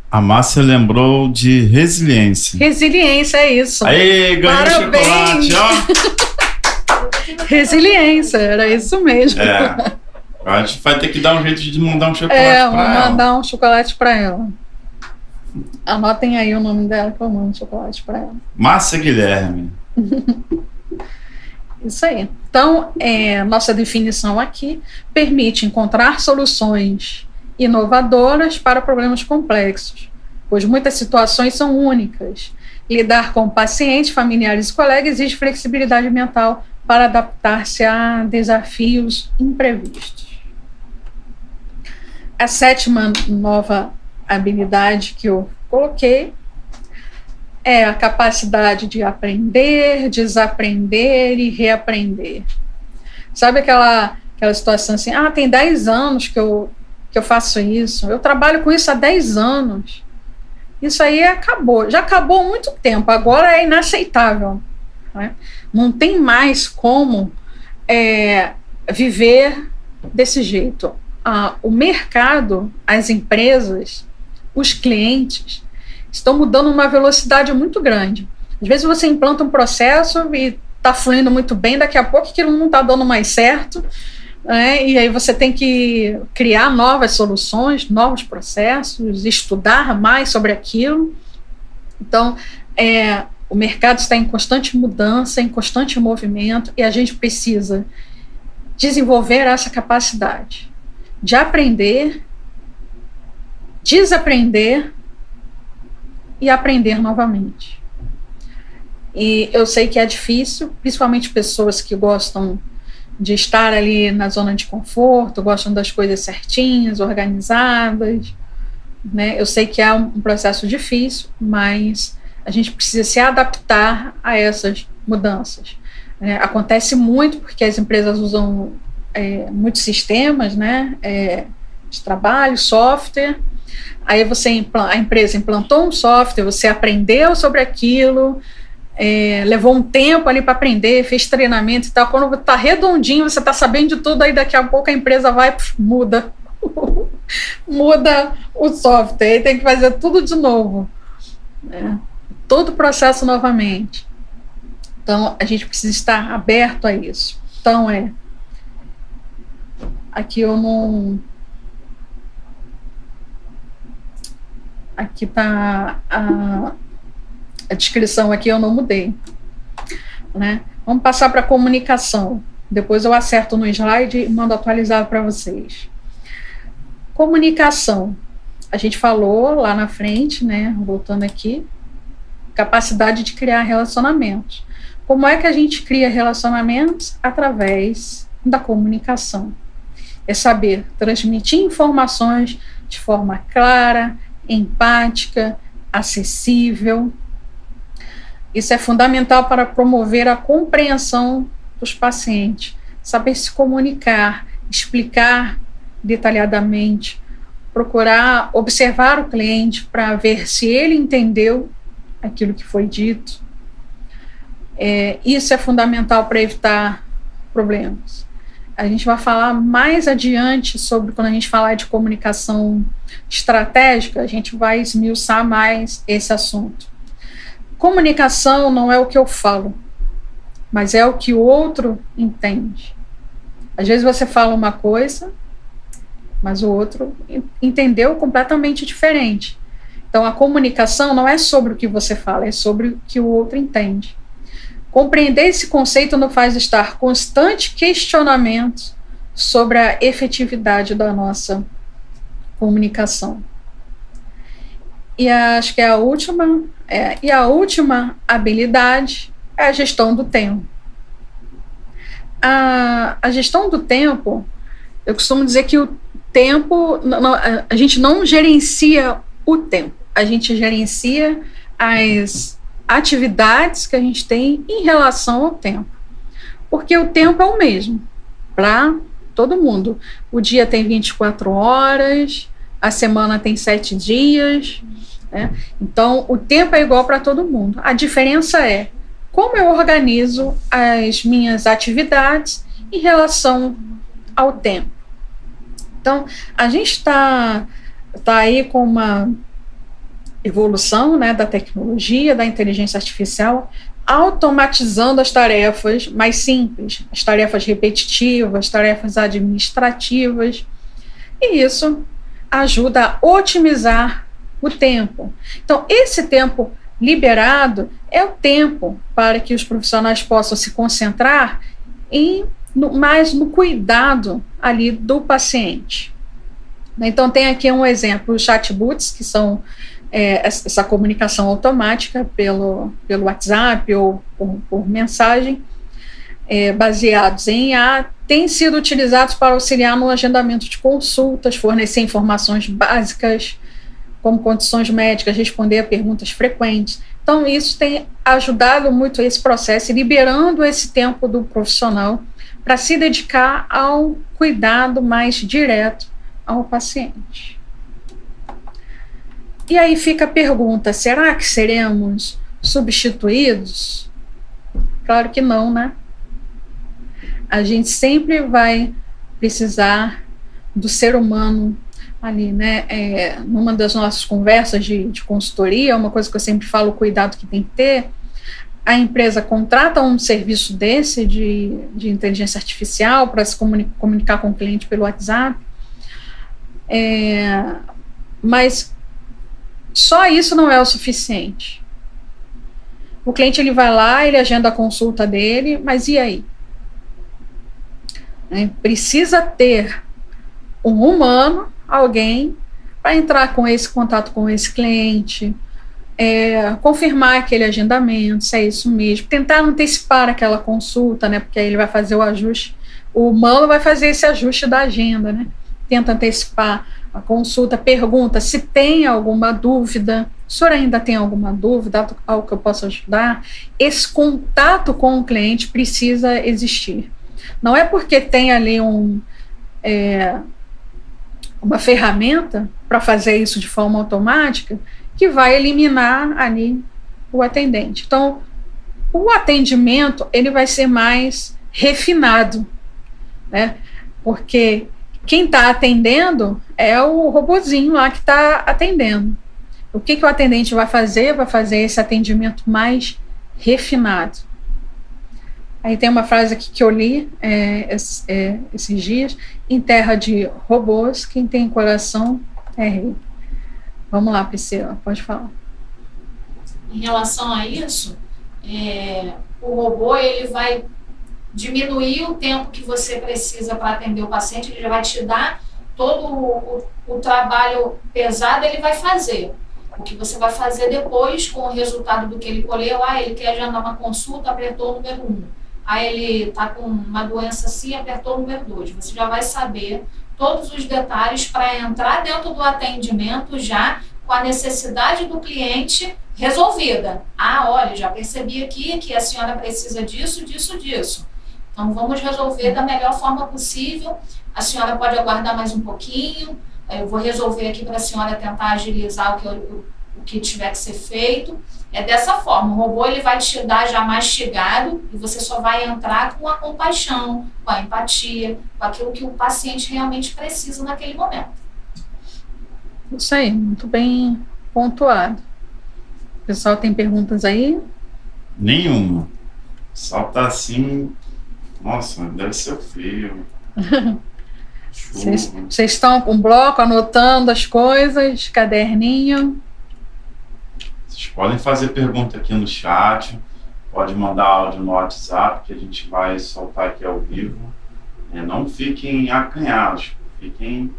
A Márcia lembrou de resiliência. Resiliência, é isso. Aí, ganhou chocolate, ó. Resiliência, era isso mesmo. A gente vai ter que dar um jeito de mandar um chocolate para ela. Vou mandar um chocolate para ela. Anotem aí o nome dela que eu mando chocolate para ela. Márcia Guilherme. Isso aí. Então, nossa definição aqui permite encontrar soluções inovadoras para problemas complexos, pois muitas situações são únicas. Lidar com pacientes, familiares e colegas exige flexibilidade mental para adaptar-se a desafios imprevistos. A 7ª nova habilidade que eu coloquei é a capacidade de aprender, desaprender e reaprender. Sabe aquela situação assim, tem 10 anos que eu faço isso, eu trabalho com isso há 10 anos. Isso aí já acabou há muito tempo, agora é inaceitável. Não tem mais como viver desse jeito. O mercado, as empresas, os clientes estão mudando uma velocidade muito grande. Às vezes você implanta um processo e está fluindo muito bem, daqui a pouco aquilo não está dando mais certo, e aí você tem que criar novas soluções, novos processos, estudar mais sobre aquilo. Então, o mercado está em constante mudança, em constante movimento, e a gente precisa desenvolver essa capacidade de aprender, desaprender e aprender novamente. E eu sei que é difícil, principalmente pessoas que gostam de estar ali na zona de conforto, gostam das coisas certinhas, organizadas, Eu sei que é um processo difícil, mas a gente precisa se adaptar a essas mudanças. Acontece muito porque as empresas usam muitos sistemas, de trabalho, software. Aí a empresa implantou um software, você aprendeu sobre aquilo, levou um tempo ali para aprender, fez treinamento e tal. Quando está redondinho, você está sabendo de tudo, aí daqui a pouco a empresa vai, muda o software, aí tem que fazer tudo de novo, todo o processo novamente. Então, a gente precisa estar aberto a isso. Então, aqui eu não... Aqui está a descrição, aqui eu não mudei. Vamos passar para a comunicação. Depois eu acerto no slide e mando atualizar para vocês. Comunicação. A gente falou lá na frente, voltando aqui, capacidade de criar relacionamentos. Como é que a gente cria relacionamentos? Através da comunicação. É saber transmitir informações de forma clara, empática, acessível. Isso é fundamental para promover a compreensão dos pacientes. Saber se comunicar, explicar detalhadamente, procurar observar o cliente para ver se ele entendeu aquilo que foi dito. Isso é fundamental para evitar problemas. A gente vai falar mais adiante sobre, quando a gente falar de comunicação estratégica, a gente vai esmiuçar mais esse assunto. Comunicação não é o que eu falo, mas é o que o outro entende. Às vezes você fala uma coisa, mas o outro entendeu completamente diferente. Então, a comunicação não é sobre o que você fala, é sobre o que o outro entende. Compreender esse conceito nos faz estar constante questionamento sobre a efetividade da nossa comunicação. E acho que a última habilidade é a gestão do tempo. A gestão do tempo, eu costumo dizer que o tempo, a gente não gerencia o tempo, a gente gerencia as atividades que a gente tem em relação ao tempo. Porque o tempo é o mesmo para todo mundo. O dia tem 24 horas, a semana tem 7 dias, né? Então, o tempo é igual para todo mundo. A diferença é como eu organizo as minhas atividades em relação ao tempo. Então, a gente está aí com uma evolução, né, da tecnologia, da inteligência artificial, automatizando as tarefas mais simples, as tarefas repetitivas, as tarefas administrativas, e isso ajuda a otimizar o tempo. Então, esse tempo liberado é o tempo para que os profissionais possam se concentrar mais no cuidado ali do paciente. Então, tem aqui um exemplo, os chatbots, que são essa comunicação automática pelo WhatsApp ou por mensagem, baseados em IA, têm sido utilizados para auxiliar no agendamento de consultas, fornecer informações básicas, como condições médicas, responder a perguntas frequentes. Então, isso tem ajudado muito esse processo, liberando esse tempo do profissional para se dedicar ao cuidado mais direto ao paciente. E aí fica a pergunta, será que seremos substituídos? Claro que não, né? A gente sempre vai precisar do ser humano ali, né? Numa das nossas conversas de consultoria, uma coisa que eu sempre falo, o cuidado que tem que ter, a empresa contrata um serviço desse de inteligência artificial para se comunicar com o cliente pelo WhatsApp, mas só isso não é o suficiente. O cliente, ele vai lá, ele agenda a consulta dele, mas e aí? Precisa ter um humano, alguém, para entrar com esse contato com esse cliente, confirmar aquele agendamento, se é isso mesmo, tentar antecipar aquela consulta, né, porque aí ele vai fazer o ajuste, o humano vai fazer esse ajuste da agenda, né, tenta antecipar a consulta, pergunta se tem alguma dúvida, o senhor ainda tem alguma dúvida, algo que eu possa ajudar. Esse contato com o cliente precisa existir. Não é porque tem ali uma ferramenta para fazer isso de forma automática que vai eliminar ali o atendente. Então, o atendimento, ele vai ser mais refinado, né? Porque quem está atendendo é o robozinho lá que está atendendo. O que o atendente vai fazer? Vai fazer esse atendimento mais refinado. Aí tem uma frase aqui que eu li esses dias: em terra de robôs, quem tem coração é rei. Vamos lá, Priscila, pode falar. Em relação a isso, o robô, ele vai diminuir o tempo que você precisa para atender o paciente, ele já vai te dar todo o trabalho pesado, ele vai fazer. O que você vai fazer depois, com o resultado do que ele colheu, ele quer agendar uma consulta, apertou o número 1. Aí ele está com uma doença assim, apertou o número 2. Você já vai saber todos os detalhes para entrar dentro do atendimento já com a necessidade do cliente resolvida. Olha, já percebi aqui que a senhora precisa disso, disso, disso. Então, vamos resolver da melhor forma possível. A senhora pode aguardar mais um pouquinho. Eu vou resolver aqui para a senhora tentar agilizar o o que tiver que ser feito. É dessa forma, o robô ele vai te dar já mastigado e você só vai entrar com a compaixão, com a empatia, com aquilo que o paciente realmente precisa naquele momento. Isso aí, muito bem pontuado. O pessoal tem perguntas aí? Nenhuma. Só tá assim, nossa, deve ser frio. Vocês estão com bloco, anotando as coisas, caderninho? Vocês podem fazer pergunta aqui no chat, pode mandar áudio no WhatsApp, que a gente vai soltar aqui ao vivo. Não fiquem acanhados, fiquem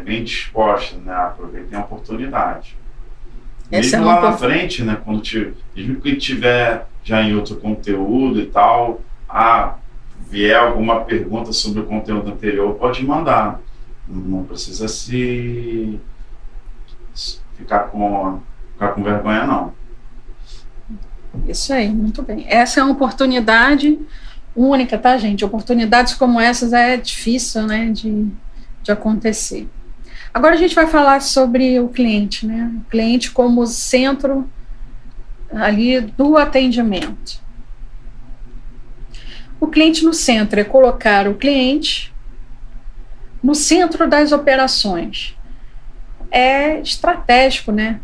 bem dispostos, né? Aproveitem a oportunidade. Mesmo lá na frente, né? Mesmo que tiver já em outro conteúdo e tal, vier alguma pergunta sobre o conteúdo anterior, pode mandar. Não precisa ficar com vergonha, não. Isso aí, muito bem. Essa é uma oportunidade única, tá, gente? Oportunidades como essas é difícil, né, de acontecer. Agora a gente vai falar sobre o cliente, né? O cliente como centro ali do atendimento. O cliente no centro é colocar o cliente no centro das operações. É estratégico, né?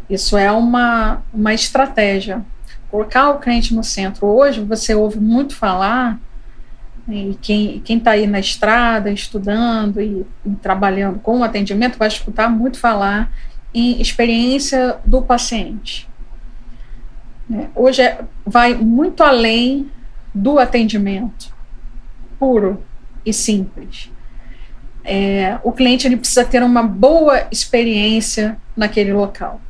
Isso é uma estratégia. Colocar o cliente no centro. Hoje você ouve muito falar, e quem está aí na estrada, estudando e trabalhando com o atendimento, vai escutar muito falar em experiência do paciente. Hoje vai muito além do atendimento puro e simples. O cliente ele precisa ter uma boa experiência naquele local.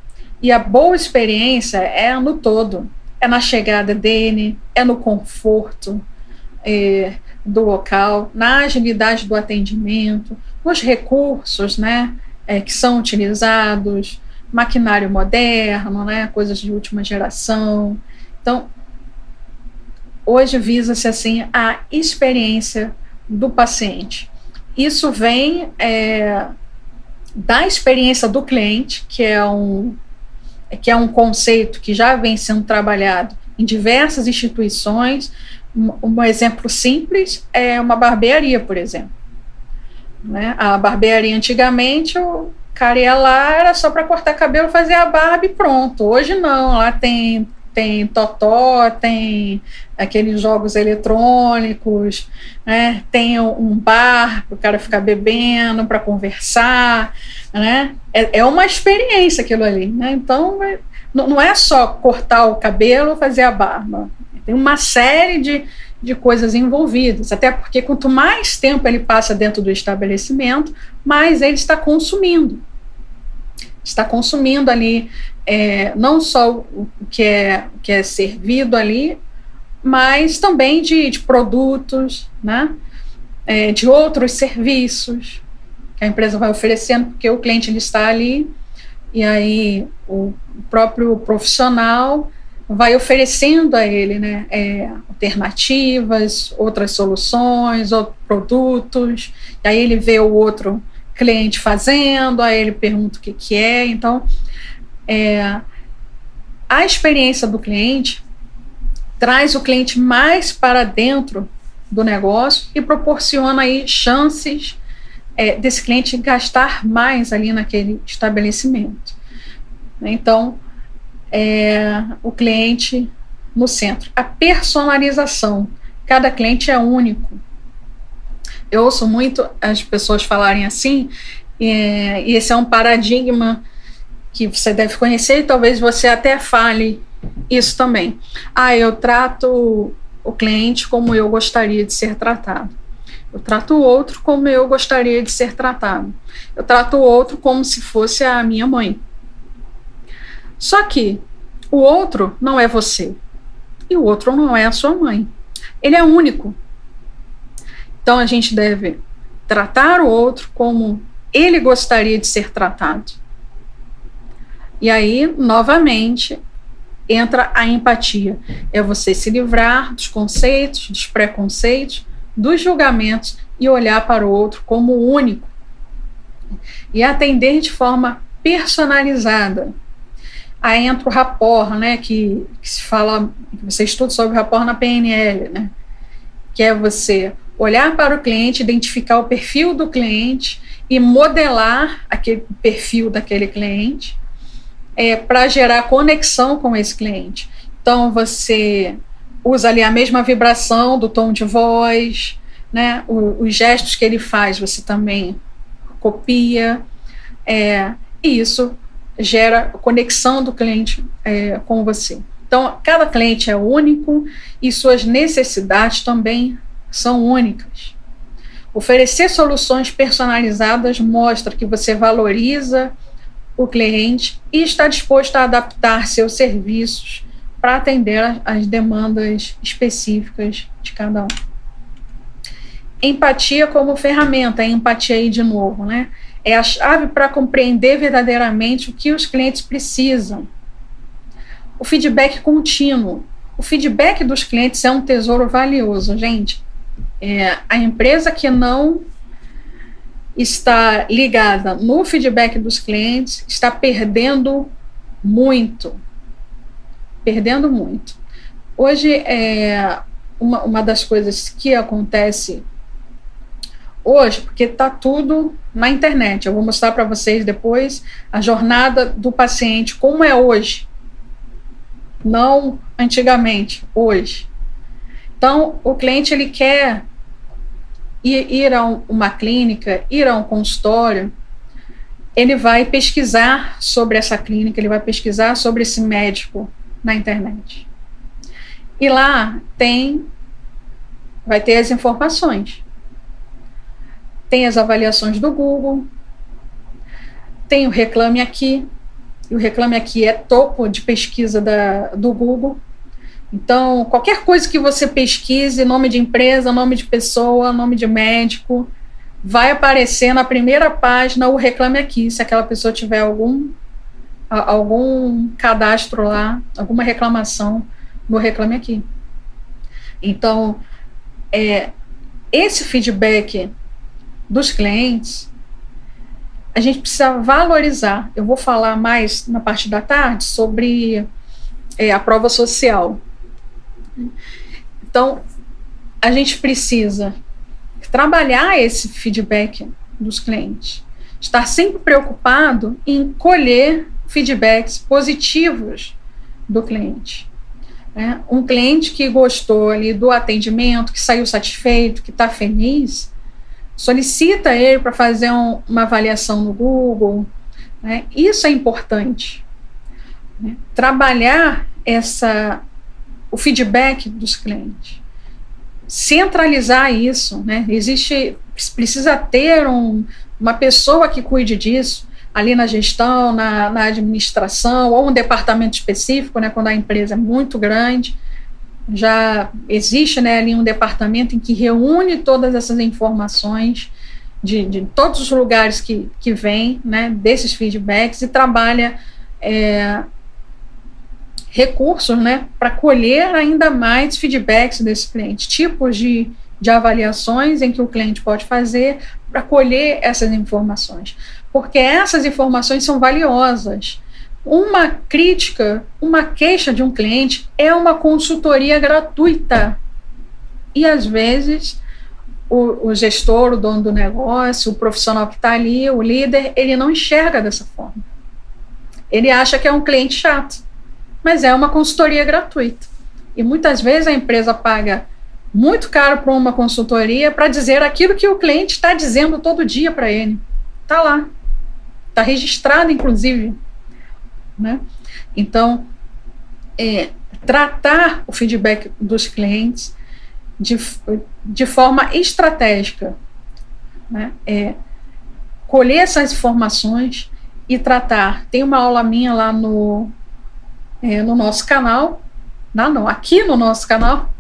E a boa experiência é no todo. É na chegada dele, é no conforto do local, na agilidade do atendimento, nos recursos, né, que são utilizados, maquinário moderno, né, coisas de última geração. Então, hoje visa-se assim a experiência do paciente. Isso vem da experiência do cliente, que é um conceito que já vem sendo trabalhado em diversas instituições. Um exemplo simples é uma barbearia, por exemplo. Né? A barbearia antigamente, o cara ia lá, era só para cortar cabelo, fazer a barba e pronto. Hoje não, lá tem totó, tem aqueles jogos eletrônicos, né? Tem um bar para o cara ficar bebendo, para conversar, né? É uma experiência aquilo ali, né? Então, não é só cortar o cabelo ou fazer a barba. Tem uma série de coisas envolvidas, até porque quanto mais tempo ele passa dentro do estabelecimento, mais ele está consumindo. Está consumindo ali não só o que é servido ali, mas também de produtos, né? De outros serviços que a empresa vai oferecendo, porque o cliente ele está ali, e aí o próprio profissional vai oferecendo a ele, né, alternativas, outras soluções, outros produtos, e aí ele vê o outro cliente fazendo, aí ele pergunta o que é. Então, a experiência do cliente traz o cliente mais para dentro do negócio e proporciona aí chances desse cliente gastar mais ali naquele estabelecimento. Então, o cliente no centro. A personalização. Cada cliente é único. Eu ouço muito as pessoas falarem assim, e esse é um paradigma que você deve conhecer, e talvez você até fale isso também. Eu trato o cliente como eu gostaria de ser tratado. Eu trato o outro como eu gostaria de ser tratado. Eu trato o outro como se fosse a minha mãe. Só que o outro não é você. E o outro não é a sua mãe. Ele é único. Então a gente deve tratar o outro como ele gostaria de ser tratado. E aí, novamente, entra a empatia. É você se livrar dos conceitos, dos preconceitos, dos julgamentos e olhar para o outro como único. E atender de forma personalizada. Aí entra o rapport, né, que se fala, você estuda sobre rapport na PNL, né, que é você olhar para o cliente, identificar o perfil do cliente e modelar aquele perfil daquele cliente para gerar conexão com esse cliente. Então, você usa ali a mesma vibração do tom de voz, né, os gestos que ele faz, você também copia, e isso gera conexão do cliente com você. Então, cada cliente é único e suas necessidades também são únicas. Oferecer soluções personalizadas mostra que você valoriza o cliente e está disposto a adaptar seus serviços para atender às demandas específicas de cada um. Empatia como ferramenta, empatia aí de novo, né? É a chave para compreender verdadeiramente o que os clientes precisam. O feedback contínuo. O feedback dos clientes é um tesouro valioso, gente. A empresa que não está ligada no feedback dos clientes está perdendo muito. Perdendo muito. Hoje, uma das coisas que acontece hoje, porque está tudo na internet, eu vou mostrar para vocês depois a jornada do paciente, como é hoje, não antigamente, hoje. Então, o cliente ele quer ir a uma clínica, ir a um consultório, ele vai pesquisar sobre essa clínica, ele vai pesquisar sobre esse médico na internet. E lá vai ter as informações. Tem as avaliações do Google, tem o Reclame Aqui, e o Reclame Aqui é topo de pesquisa do Google. Então, qualquer coisa que você pesquise, nome de empresa, nome de pessoa, nome de médico, vai aparecer na primeira página o Reclame Aqui, se aquela pessoa tiver algum cadastro lá, alguma reclamação no Reclame Aqui. Então, esse feedback dos clientes, a gente precisa valorizar. Eu vou falar mais na parte da tarde sobre a prova social. Então, a gente precisa trabalhar esse feedback dos clientes, estar sempre preocupado em colher feedbacks positivos do cliente. Um cliente que gostou ali do atendimento, que saiu satisfeito, que está feliz, solicita ele para fazer uma avaliação no Google. Isso é importante. Trabalhar o feedback dos clientes. Centralizar isso. Precisa ter uma pessoa que cuide disso, ali na gestão, na administração, ou um departamento específico, quando a empresa é muito grande. Já existe ali um departamento em que reúne todas essas informações de todos os lugares que vêm, desses feedbacks, e trabalha recursos para colher ainda mais feedbacks desse cliente, tipos de avaliações em que o cliente pode fazer para colher essas informações, porque essas informações são valiosas. Uma crítica, uma queixa de um cliente é uma consultoria gratuita. E, às vezes, o gestor, o dono do negócio, o profissional que está ali, o líder, ele não enxerga dessa forma. Ele acha que é um cliente chato, mas é uma consultoria gratuita. E, muitas vezes, a empresa paga muito caro para uma consultoria para dizer aquilo que o cliente está dizendo todo dia para ele. Está lá. Está registrado, inclusive. Então, tratar o feedback dos clientes de forma estratégica, colher essas informações e tratar. Tem uma aula minha lá no nosso canal, aqui no nosso canal,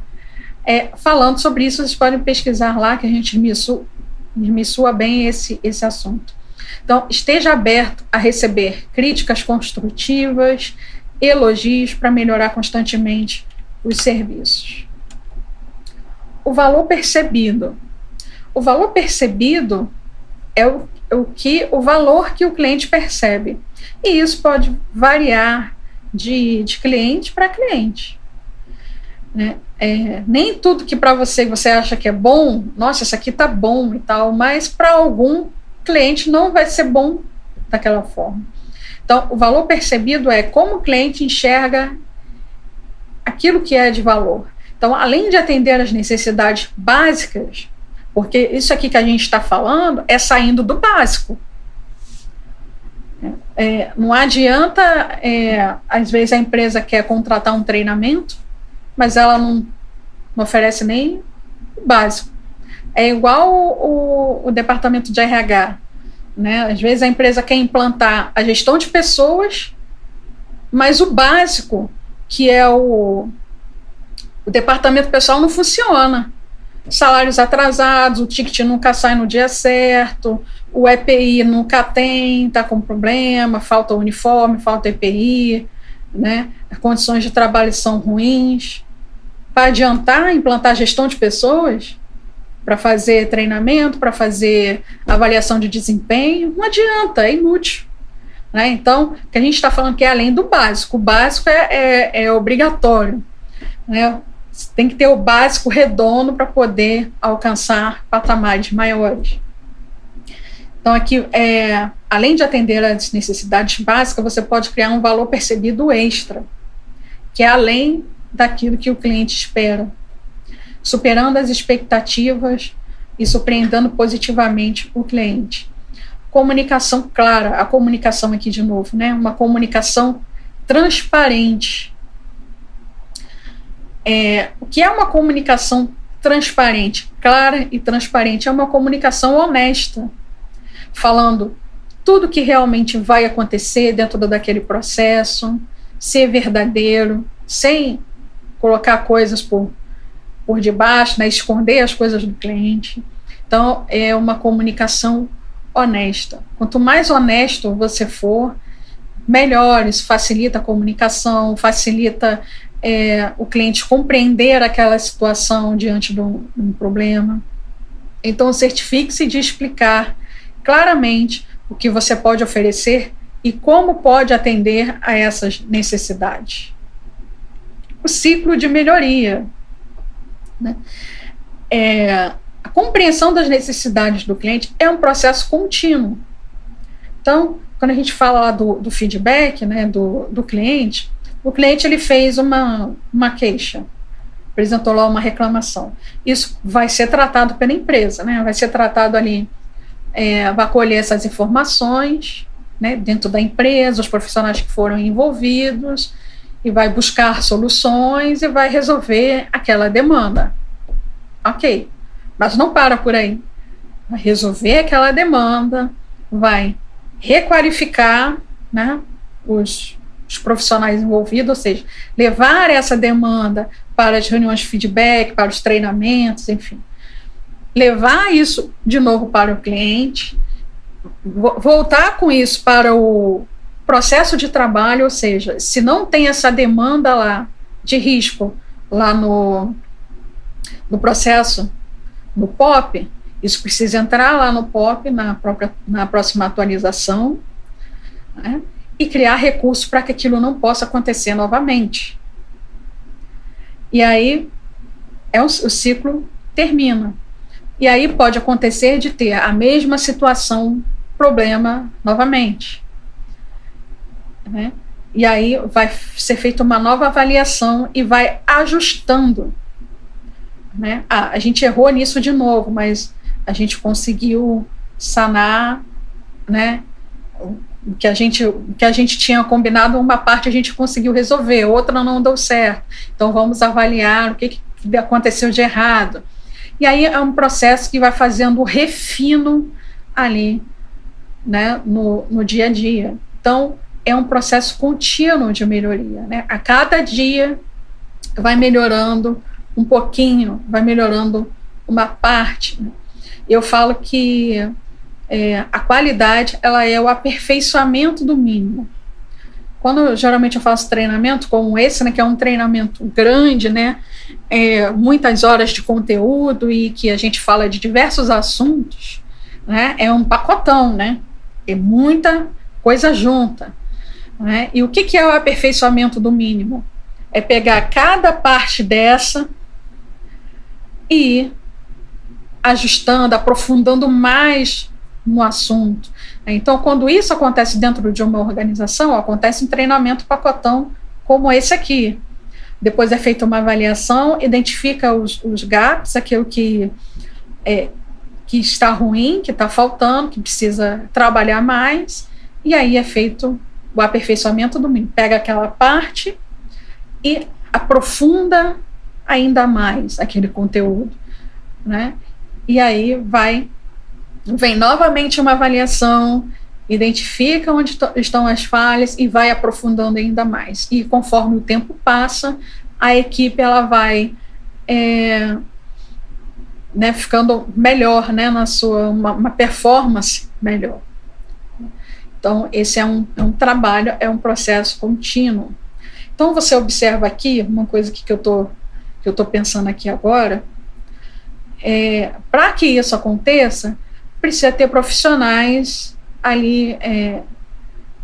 falando sobre isso. Vocês podem pesquisar lá, que a gente esmiuça bem esse assunto. Então, esteja aberto a receber críticas construtivas, elogios, para melhorar constantemente os serviços. O valor percebido. O valor percebido é o valor que o cliente percebe. E isso pode variar de cliente para cliente. Né? Nem tudo que para você acha que é bom, nossa, isso aqui está bom e tal, mas para algum cliente não vai ser bom daquela forma. Então, o valor percebido é como o cliente enxerga aquilo que é de valor. Então, além de atender às necessidades básicas, porque isso aqui que a gente está falando é saindo do básico. Não adianta, às vezes a empresa quer contratar um treinamento, mas ela não oferece nem o básico. É igual o departamento de RH. Né? Às vezes a empresa quer implantar a gestão de pessoas, mas o básico, que é o departamento pessoal, não funciona. Salários atrasados, o ticket nunca sai no dia certo, o EPI nunca tem, está com problema, falta uniforme, falta EPI, né? As condições de trabalho são ruins. Para adiantar, implantar gestão de pessoas, para fazer treinamento, para fazer avaliação de desempenho, não adianta, é inútil. Né? Então, o que a gente está falando que é além do básico. O básico é obrigatório. Né? Você tem que ter o básico redondo para poder alcançar patamares maiores. Então, aqui, além de atender às necessidades básicas, você pode criar um valor percebido extra, que é além daquilo que o cliente espera, superando as expectativas e surpreendendo positivamente o cliente. Comunicação clara, a comunicação aqui de novo, né? Uma comunicação transparente. O que é uma comunicação transparente? Clara e transparente é uma comunicação honesta, falando tudo que realmente vai acontecer dentro daquele processo, ser verdadeiro, sem colocar coisas por debaixo, né, esconder as coisas do cliente. Então, é uma comunicação honesta. Quanto mais honesto você for, melhor. Isso facilita a comunicação, facilita o cliente compreender aquela situação diante de um problema. Então, certifique-se de explicar claramente o que você pode oferecer e como pode atender a essas necessidades. O ciclo de melhoria. Né? A compreensão das necessidades do cliente é um processo contínuo. Então, quando a gente fala lá do feedback, né, do cliente, o cliente ele fez uma queixa, apresentou lá uma reclamação. Isso vai ser tratado pela empresa, né? Vai ser tratado ali, vai colher essas informações, né, dentro da empresa, os profissionais que foram envolvidos, e vai buscar soluções e vai resolver aquela demanda. Ok, mas não para por aí. Vai resolver aquela demanda, vai requalificar, né, os profissionais envolvidos, ou seja, levar essa demanda para as reuniões de feedback, para os treinamentos, enfim. Levar isso de novo para o cliente, voltar com isso para o processo de trabalho, ou seja, se não tem essa demanda lá de risco lá no processo, no POP, isso precisa entrar lá no POP, na próxima atualização, né, e criar recursos para que aquilo não possa acontecer novamente. E aí o ciclo termina. E aí pode acontecer de ter a mesma situação, problema novamente. Né? E aí vai ser feita uma nova avaliação e vai ajustando. Né? A gente errou nisso de novo, mas a gente conseguiu sanar, né? O que a gente tinha combinado, uma parte a gente conseguiu resolver, outra não deu certo. Então vamos avaliar o que aconteceu de errado. E aí é um processo que vai fazendo o refino ali, né, no dia a dia. Então é um processo contínuo de melhoria, né? A cada dia vai melhorando um pouquinho, vai melhorando uma parte. Né? Eu falo que a qualidade ela é o aperfeiçoamento do mínimo. Quando geralmente eu faço treinamento como esse, né, que é um treinamento grande, né, muitas horas de conteúdo e que a gente fala de diversos assuntos, né? É um pacotão, né? É muita coisa junta, né? E o que é o aperfeiçoamento do mínimo? É pegar cada parte dessa e ir ajustando, aprofundando mais no assunto. Então, quando isso acontece dentro de uma organização, acontece um treinamento pacotão como esse aqui. Depois é feita uma avaliação, identifica os gaps, aquilo que está ruim, que está faltando, que precisa trabalhar mais, e aí é feito o aperfeiçoamento do mínimo. Pega aquela parte e aprofunda ainda mais aquele conteúdo, né? E aí vem novamente uma avaliação, identifica onde estão as falhas e vai aprofundando ainda mais. E conforme o tempo passa, a equipe ela vai ficando melhor, né, na sua uma performance melhor. Então, esse é um trabalho, é um processo contínuo. Então, você observa aqui, uma coisa que eu tô pensando aqui agora, para que isso aconteça, precisa ter profissionais ali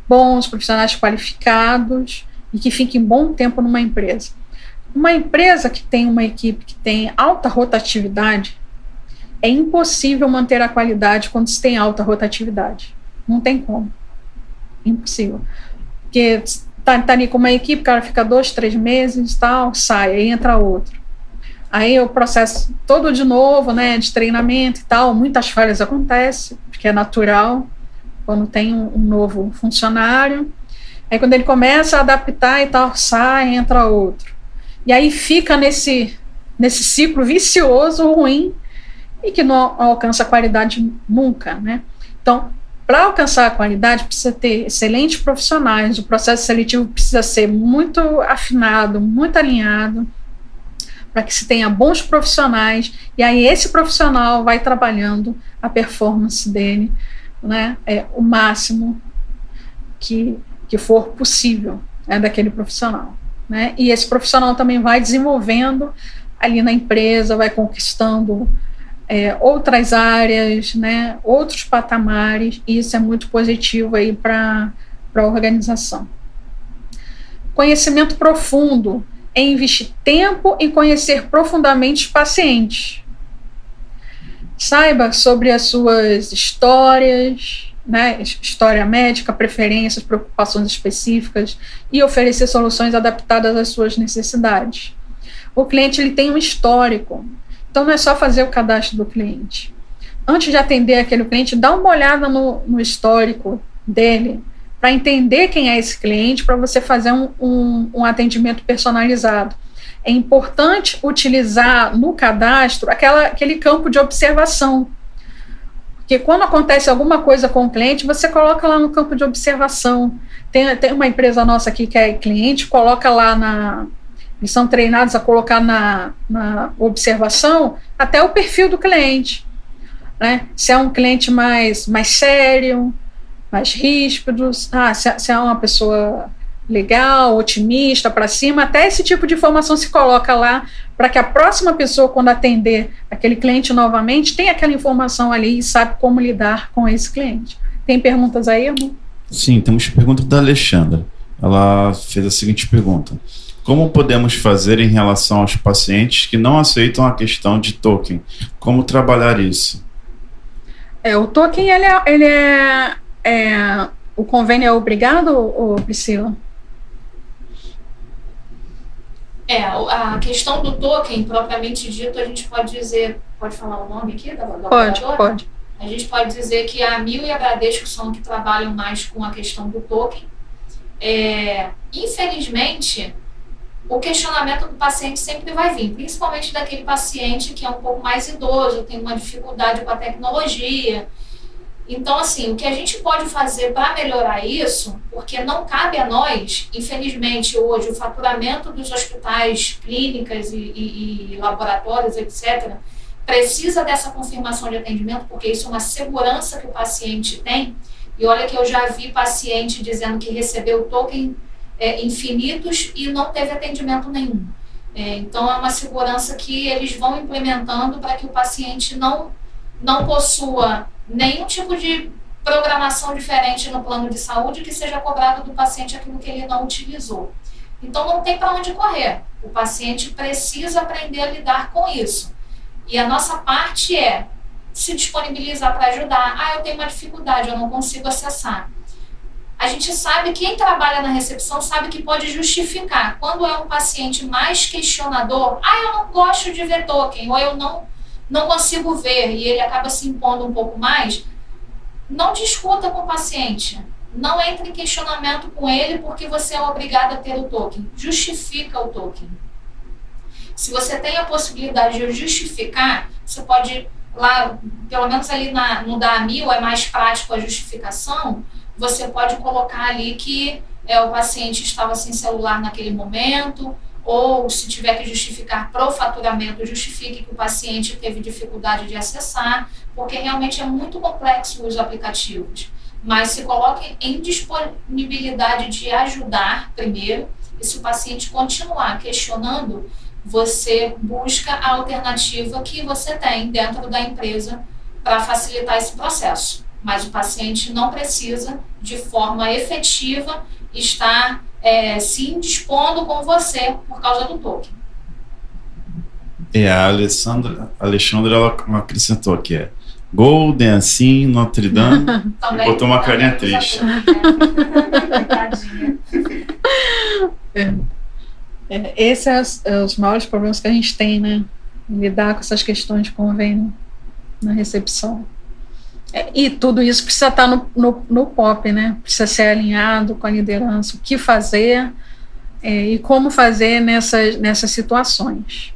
bons, profissionais qualificados e que fiquem bom tempo numa empresa. Uma empresa que tem uma equipe que tem alta rotatividade, é impossível manter a qualidade quando se tem alta rotatividade. Não tem como. Impossível. Porque tá ali com uma equipe, o cara fica 2, 3 meses, tal, sai, aí entra outro. Aí o processo todo de novo, né, de treinamento e tal, muitas falhas acontecem, porque é natural, quando tem um novo funcionário. Aí quando ele começa a adaptar e tal, sai, entra outro. E aí fica nesse ciclo vicioso, ruim, e que não alcança a qualidade nunca, né? Então, para alcançar a qualidade, precisa ter excelentes profissionais, o processo seletivo precisa ser muito afinado, muito alinhado, para que se tenha bons profissionais, e aí esse profissional vai trabalhando a performance dele, né, o máximo que for possível, né, daquele profissional, né, e esse profissional também vai desenvolvendo ali na empresa, vai conquistando outras áreas, né, outros patamares, e isso é muito positivo aí para a organização. Conhecimento profundo é investir tempo em conhecer profundamente os pacientes. Saiba sobre as suas histórias, né, história médica, preferências, preocupações específicas e oferecer soluções adaptadas às suas necessidades. O cliente ele tem um histórico, então não é só fazer o cadastro do cliente. Antes de atender aquele cliente, dá uma olhada no histórico dele, para entender quem é esse cliente, para você fazer um atendimento personalizado. É importante utilizar no cadastro aquele campo de observação, porque quando acontece alguma coisa com o cliente, você coloca lá no campo de observação. Tem uma empresa nossa aqui que é cliente, coloca lá eles são treinados a colocar na observação até o perfil do cliente, né? Se é um cliente mais sério, mais ríspido, se é uma pessoa legal, otimista, para cima, até esse tipo de informação se coloca lá para que a próxima pessoa, quando atender aquele cliente novamente, tenha aquela informação ali e sabe como lidar com esse cliente. Tem perguntas aí, amor? Sim, temos pergunta da Alexandra. Ela fez a seguinte pergunta: como podemos fazer em relação aos pacientes que não aceitam a questão de token? Como trabalhar isso? O token, o convênio é obrigado, ou Priscila? A questão do token, propriamente dito, a gente pode dizer, pode falar o nome aqui da operadora? Pode. A gente pode dizer que a Amil e a Bradesco são que trabalham mais com a questão do token. Infelizmente, o questionamento do paciente sempre vai vir, principalmente daquele paciente que é um pouco mais idoso, tem uma dificuldade com a tecnologia. Então, assim, o que a gente pode fazer para melhorar isso, porque não cabe a nós, infelizmente, hoje, o faturamento dos hospitais, clínicas e laboratórios, etc., precisa dessa confirmação de atendimento, porque isso é uma segurança que o paciente tem. E olha que eu já vi paciente dizendo que recebeu token infinitos e não teve atendimento nenhum. Então, é uma segurança que eles vão implementando para que o paciente não possua nenhum tipo de programação diferente no plano de saúde que seja cobrado do paciente aquilo que ele não utilizou. Então não tem para onde correr. O paciente precisa aprender a lidar com isso. E a nossa parte é se disponibilizar para ajudar. Eu tenho uma dificuldade, eu não consigo acessar. A gente sabe, quem trabalha na recepção sabe que pode justificar. Quando é um paciente mais questionador, eu não gosto de ver token, ou eu não consigo ver, e ele acaba se impondo um pouco mais, não discuta com o paciente. Não entre em questionamento com ele porque você é obrigado a ter o token. Justifica o token. Se você tem a possibilidade de justificar, você pode, lá, pelo menos ali no da AMIL é mais prático a justificação, você pode colocar ali que o paciente estava sem celular naquele momento, ou se tiver que justificar pro faturamento, justifique que o paciente teve dificuldade de acessar, porque realmente é muito complexo os aplicativos. Mas se coloque em disponibilidade de ajudar primeiro, e se o paciente continuar questionando, você busca a alternativa que você tem dentro da empresa para facilitar esse processo. Mas o paciente não precisa, de forma efetiva, estar se indispondo com você por causa do token. A Alexandra ela acrescentou que Golden, assim, Notre Dame, e botou uma carinha triste. Esses são os maiores problemas que a gente tem, né? Lidar com essas questões de convênio na recepção. E tudo isso precisa estar no POP, né? Precisa ser alinhado com a liderança, o que fazer e como fazer nessas situações.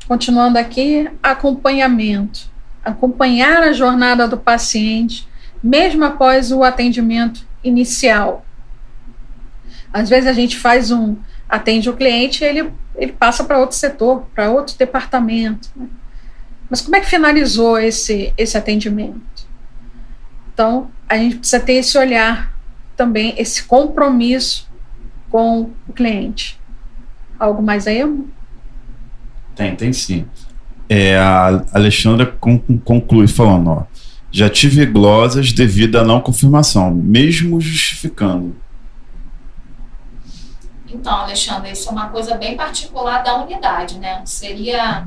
Continuando aqui, acompanhamento. Acompanhar a jornada do paciente, mesmo após o atendimento inicial. Às vezes a gente atende o cliente e ele passa para outro setor, para outro departamento, né? Mas como é que finalizou esse atendimento? Então, a gente precisa ter esse olhar também, esse compromisso com o cliente. Algo mais aí? Tem sim. A Alexandra conclui falando, já tive glosas devido à não confirmação, mesmo justificando. Então, Alexandra, isso é uma coisa bem particular da unidade, né? Seria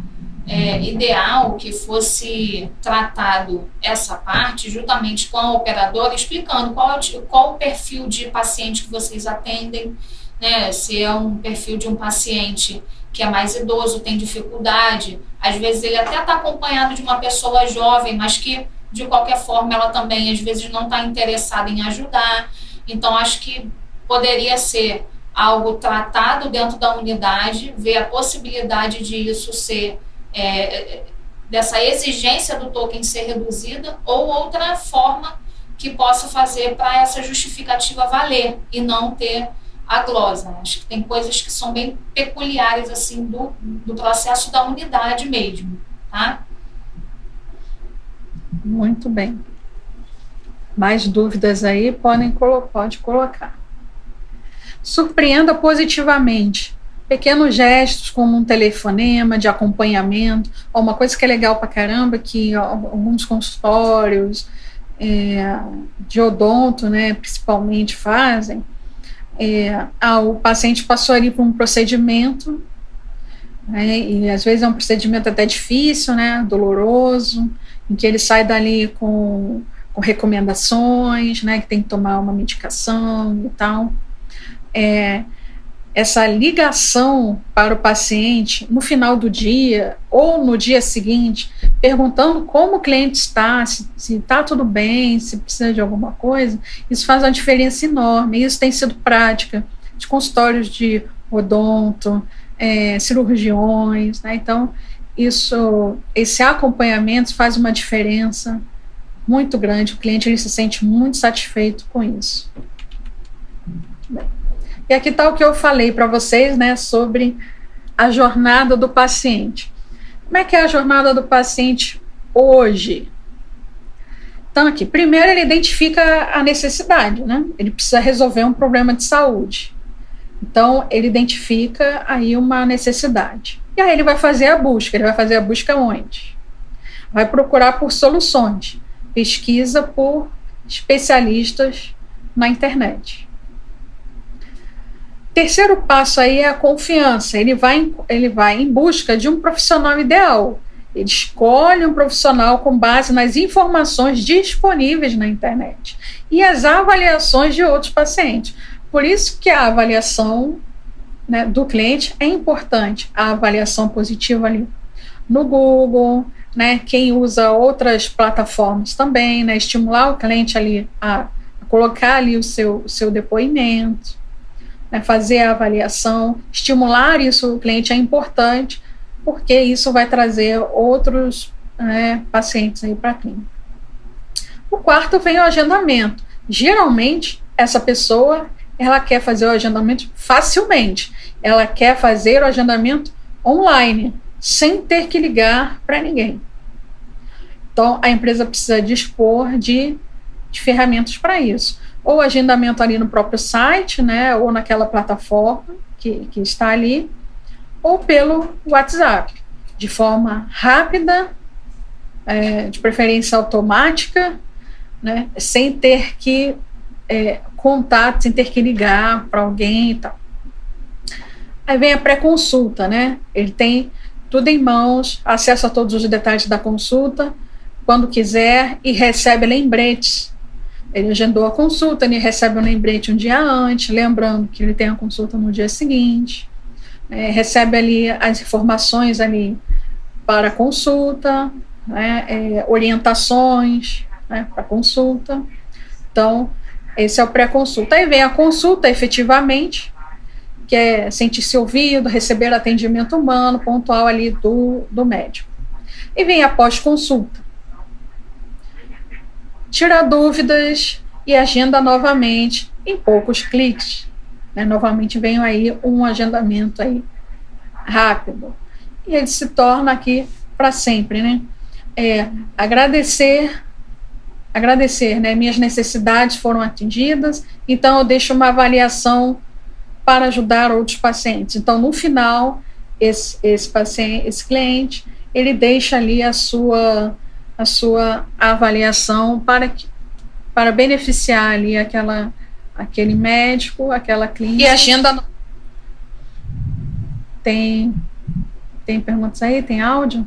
ideal que fosse tratado essa parte juntamente com a operadora, explicando qual o perfil de paciente que vocês atendem, né? Se é um perfil de um paciente que é mais idoso, tem dificuldade, às vezes ele até está acompanhado de uma pessoa jovem, mas que, de qualquer forma, ela também, às vezes, não está interessada em ajudar. Então, acho que poderia ser algo tratado dentro da unidade, ver a possibilidade de isso ser, dessa exigência do token ser reduzida, ou outra forma que possa fazer para essa justificativa valer e não ter a glosa. Acho que tem coisas que são bem peculiares assim do processo da unidade mesmo, tá? Muito bem. Mais dúvidas aí pode colocar. Surpreenda positivamente. Pequenos gestos como um telefonema de acompanhamento, ou uma coisa que é legal pra caramba, que alguns consultórios de odonto, né, principalmente fazem, o paciente passou ali por um procedimento, né, e às vezes é um procedimento até difícil, né, doloroso, em que ele sai dali com recomendações, né, que tem que tomar uma medicação e tal. Essa ligação para o paciente no final do dia ou no dia seguinte, perguntando como o cliente está, se está tudo bem, se precisa de alguma coisa, isso faz uma diferença enorme. Isso tem sido prática de consultórios de odonto, cirurgiões, né? Então, esse acompanhamento faz uma diferença muito grande. O cliente ele se sente muito satisfeito com isso. Bem. E aqui está o que eu falei para vocês, né, sobre a jornada do paciente. Como é que é a jornada do paciente hoje? Então, aqui, primeiro ele identifica a necessidade, né? Ele precisa resolver um problema de saúde. Então, ele identifica aí uma necessidade. E aí ele vai fazer a busca. Ele vai fazer a busca onde? vai procurar por soluções, pesquisa por especialistas na internet. Terceiro passo aí é a confiança. Ele vai em busca de um profissional ideal. Ele escolhe um profissional com base nas informações disponíveis na internet e as avaliações de outros pacientes. Por isso que a avaliação, né, do cliente é importante, a avaliação positiva ali no Google, né, quem usa outras plataformas também, né, estimular o cliente ali a colocar ali o seu depoimento, né, fazer a avaliação, estimular isso o cliente é importante, porque isso vai trazer outros, né, pacientes aí para a clínica. O quarto vem o agendamento. Geralmente, essa pessoa, ela quer fazer o agendamento facilmente. Ela quer fazer o agendamento online, sem ter que ligar para ninguém. Então, a empresa precisa dispor de ferramentas para isso. Ou agendamento ali no próprio site, né, ou naquela plataforma que está ali, ou pelo WhatsApp, de forma rápida, de preferência automática, né, sem ter que contato, sem ter que ligar para alguém e tal. Aí vem a pré-consulta, né? Ele tem tudo em mãos, acesso a todos os detalhes da consulta, quando quiser, e recebe lembretes. Ele agendou a consulta, ele recebe um lembrete um dia antes, lembrando que ele tem a consulta no dia seguinte. Recebe ali as informações ali para a consulta, né, orientações, né, para a consulta. Então, esse é o pré-consulta. Aí vem a consulta, efetivamente, que é sentir-se ouvido, receber atendimento humano, pontual ali do médico. E vem a pós-consulta. Tira dúvidas e agenda novamente em poucos cliques. Né? Novamente vem aí um agendamento aí rápido. E ele se torna aqui para sempre, né? Agradecer, né? Minhas necessidades foram atendidas, então eu deixo uma avaliação para ajudar outros pacientes. Então, no final, esse paciente, esse cliente, ele deixa ali a sua avaliação para beneficiar ali aquele médico, aquela clínica. E agenda. Tem perguntas aí? Tem áudio?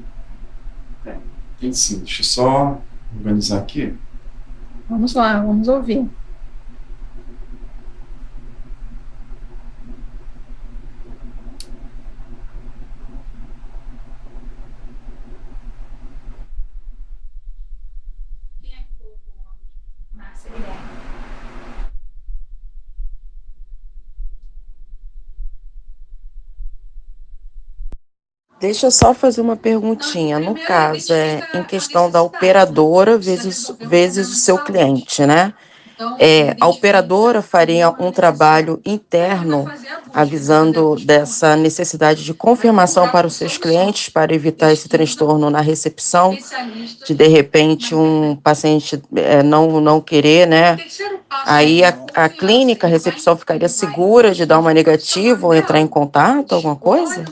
Tem sim. Deixa eu só organizar aqui. Vamos lá, vamos ouvir. Deixa eu só fazer uma perguntinha. No caso, em questão da operadora vezes o seu cliente, né? A operadora faria um trabalho interno avisando dessa necessidade de confirmação para os seus clientes para evitar esse transtorno na recepção, de repente um paciente não querer, né? Aí a clínica, a recepção ficaria segura de dar uma negativa ou entrar em contato, alguma coisa?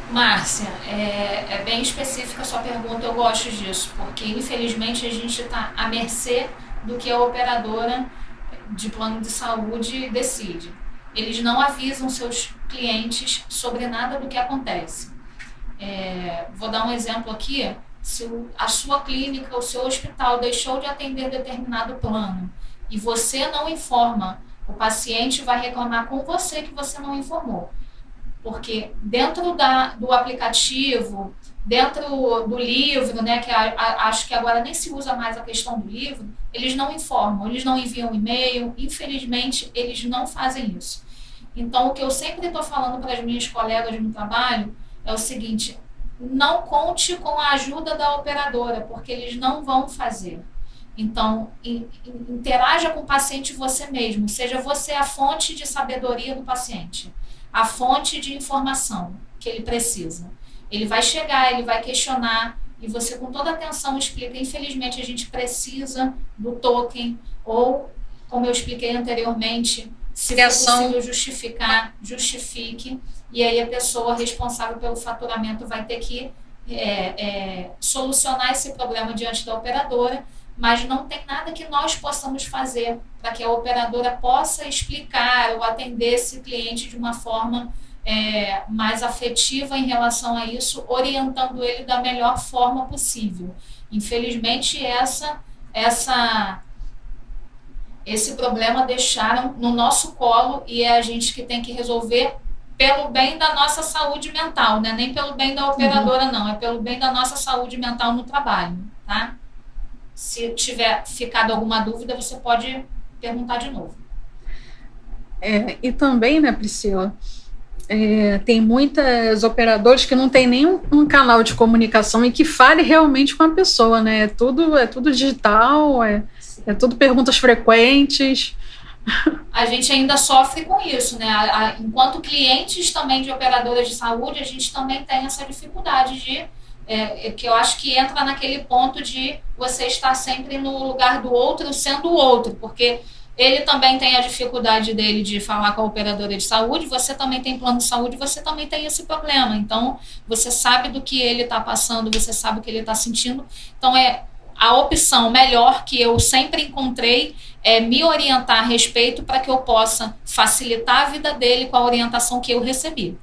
Márcia, é bem específica a sua pergunta, eu gosto disso, porque infelizmente a gente está à mercê do que a operadora de plano de saúde decide. Eles não avisam seus clientes sobre nada do que acontece. Vou dar um exemplo aqui, se a sua clínica, o seu hospital deixou de atender determinado plano e você não informa, o paciente vai reclamar com você que você não informou. Porque dentro do aplicativo, dentro do livro, né, que acho que agora nem se usa mais a questão do livro, eles não informam, eles não enviam e-mail, infelizmente eles não fazem isso. Então, o que eu sempre estou falando para as minhas colegas no trabalho é o seguinte: não conte com a ajuda da operadora, porque eles não vão fazer. Então, interaja com o paciente você mesmo, seja você a fonte de sabedoria do paciente, a fonte de informação que ele precisa. Ele vai chegar, ele vai questionar, e você com toda atenção explica: infelizmente a gente precisa do token, ou, como eu expliquei anteriormente, Se for possível justificar, justifique, e aí a pessoa responsável pelo faturamento vai ter que solucionar esse problema diante da operadora, mas não tem nada que nós possamos fazer para que a operadora possa explicar ou atender esse cliente de uma forma mais afetiva em relação a isso, orientando ele da melhor forma possível. Infelizmente, esse problema deixaram no nosso colo e é a gente que tem que resolver pelo bem da nossa saúde mental, né? Nem pelo bem da operadora, não, é pelo bem da nossa saúde mental no trabalho, tá? Se tiver ficado alguma dúvida, você pode perguntar de novo. E também, né, Priscila, tem muitas operadoras que não tem nenhum canal de comunicação e que fale realmente com a pessoa, né? É tudo digital, é tudo perguntas frequentes. A gente ainda sofre com isso, né? Enquanto clientes também de operadoras de saúde, a gente também tem essa dificuldade que eu acho que entra naquele ponto de você estar sempre no lugar do outro, sendo o outro, porque ele também tem a dificuldade dele de falar com a operadora de saúde, você também tem plano de saúde, você também tem esse problema. Então, você sabe do que ele está passando, você sabe o que ele está sentindo. Então, a opção melhor que eu sempre encontrei é me orientar a respeito para que eu possa facilitar a vida dele com a orientação que eu recebi.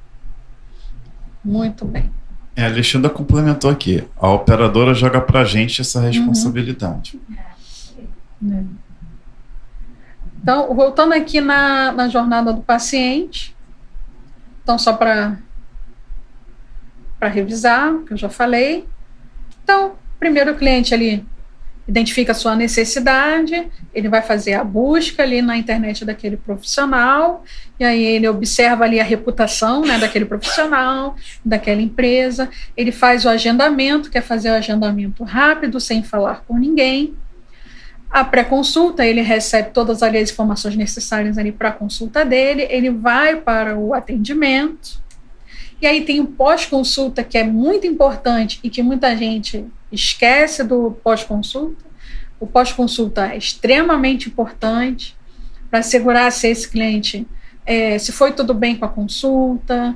Muito bem. A Alexandra complementou aqui. A operadora joga para a gente essa responsabilidade. Então, voltando aqui na jornada do paciente. Então, só para revisar, que eu já falei. Então, primeiro o cliente ali identifica a sua necessidade, ele vai fazer a busca ali na internet daquele profissional, e aí ele observa ali a reputação, né, daquele profissional, daquela empresa, ele faz o agendamento, quer fazer o agendamento rápido, sem falar com ninguém. A pré-consulta, ele recebe todas ali as informações necessárias ali para a consulta dele, ele vai para o atendimento, e aí tem o pós-consulta, que é muito importante e que muita gente esquece do pós-consulta. O pós-consulta é extremamente importante para assegurar se esse cliente, se foi tudo bem com a consulta,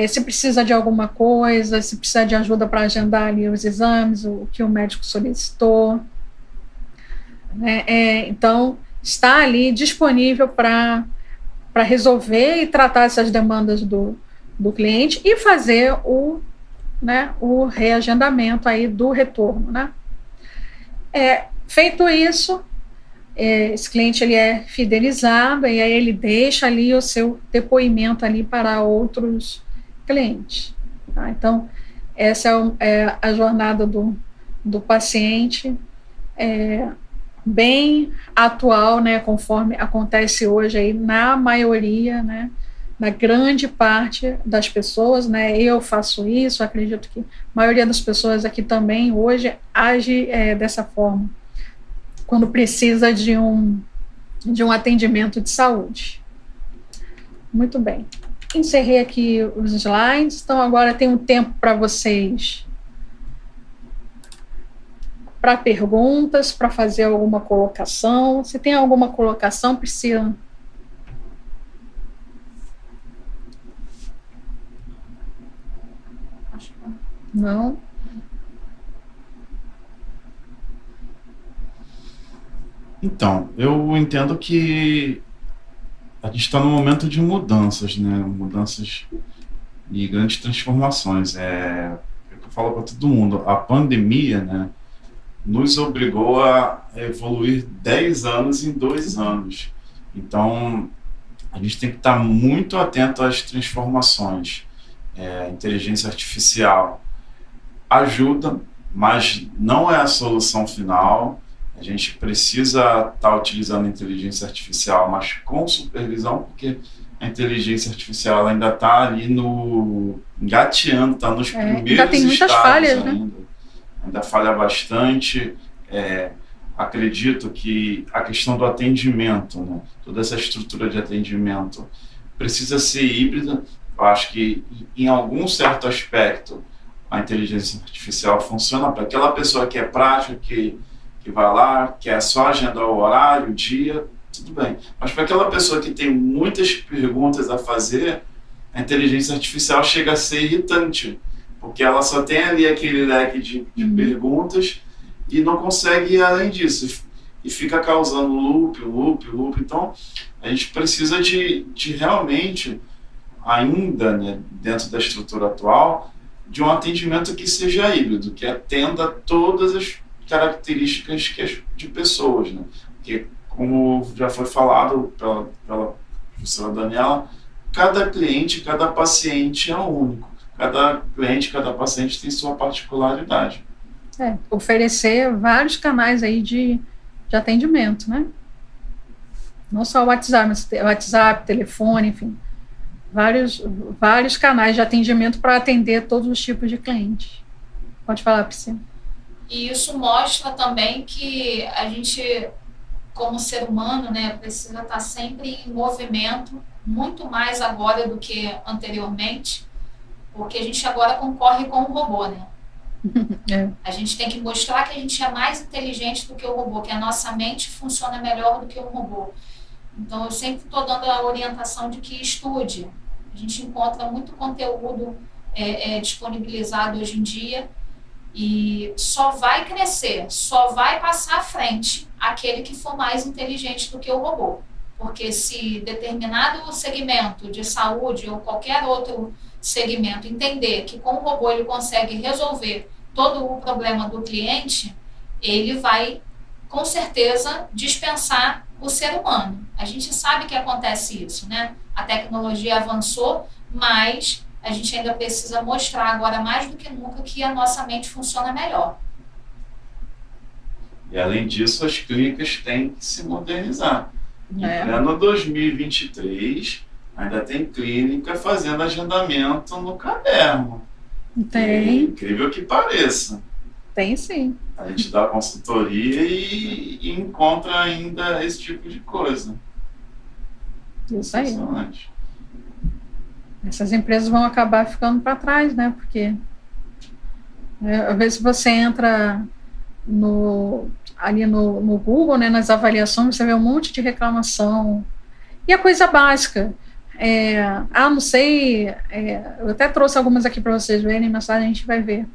se precisa de alguma coisa, se precisa de ajuda para agendar ali os exames, o que o médico solicitou. Então, está ali disponível para resolver e tratar essas demandas do cliente e fazer o reagendamento aí do retorno, né? Feito isso, esse cliente ele é fidelizado e aí ele deixa ali o seu depoimento ali para outros clientes. Tá? Então, essa é a jornada do paciente, bem atual, né? Conforme acontece hoje aí na maioria, né? Na grande parte das pessoas, né? Eu faço isso, acredito que a maioria das pessoas aqui também hoje age dessa forma, quando precisa de um atendimento de saúde. Muito bem. Encerrei aqui os slides, então agora tem um tempo para vocês, para perguntas, para fazer alguma colocação. Se tem alguma colocação, Priscila? Não. Então, eu entendo que a gente está num momento de mudanças, né? Mudanças e grandes transformações. É o que eu falo para todo mundo. A pandemia, né, nos obrigou a evoluir 10 anos em 2 anos. Então, a gente tem que estar muito atento às transformações. Inteligência artificial ajuda, mas não é a solução final. A gente precisa estar utilizando a inteligência artificial, mas com supervisão, porque a inteligência artificial ainda está ali engateando, está nos primeiros ainda tem muitas falhas, ainda. Né? Ainda falha bastante. Acredito que a questão do atendimento, né, toda essa estrutura de atendimento precisa ser híbrida. Eu acho que, em algum certo aspecto, a inteligência artificial funciona para aquela pessoa que é prática, que vai lá, quer só agendar o horário, o dia, tudo bem. Mas para aquela pessoa que tem muitas perguntas a fazer, a inteligência artificial chega a ser irritante, porque ela só tem ali aquele leque de perguntas e não consegue ir além disso. E fica causando loop. Então, a gente precisa de realmente, ainda, né, dentro da estrutura atual, de um atendimento que seja híbrido, que atenda todas as características de pessoas, né? Porque, como já foi falado pela professora Daniela, cada cliente, cada paciente é único. Cada cliente, cada paciente tem sua particularidade. Oferecer vários canais aí de atendimento, né? Não só o WhatsApp, mas WhatsApp, telefone, enfim. Vários canais de atendimento para atender todos os tipos de clientes. Pode falar, Priscila. E isso mostra também que a gente, como ser humano, né, precisa estar sempre em movimento, muito mais agora do que anteriormente, porque a gente agora concorre com o robô, né? A gente tem que mostrar que a gente é mais inteligente do que o robô, que a nossa mente funciona melhor do que o robô. Então, eu sempre estou dando a orientação de que estude. A gente encontra muito conteúdo disponibilizado hoje em dia e só vai crescer, só vai passar à frente aquele que for mais inteligente do que o robô. Porque se determinado segmento de saúde ou qualquer outro segmento entender que com o robô ele consegue resolver todo o problema do cliente, ele vai, com certeza, dispensar o ser humano. A gente sabe que acontece isso, né? A tecnologia avançou, mas a gente ainda precisa mostrar agora mais do que nunca que a nossa mente funciona melhor. E além disso, as clínicas têm que se modernizar. Em pleno 2023, ainda tem clínica fazendo agendamento no caderno. Tem. É incrível que pareça. Tem sim. A gente dá consultoria e encontra ainda esse tipo de coisa. Isso aí. Essas empresas vão acabar ficando para trás, né? Porque às vezes você entra ali no Google, né, nas avaliações, você vê um monte de reclamação. E a coisa básica. Não sei, eu até trouxe algumas aqui para vocês verem, mas a gente vai ver.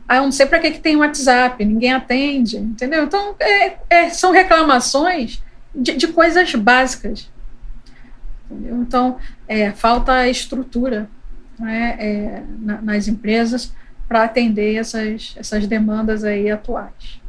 Eu não sei para que tem WhatsApp, ninguém atende, entendeu? Então, são reclamações de coisas básicas. Entendeu? Então, falta estrutura, né, nas empresas para atender essas demandas aí atuais.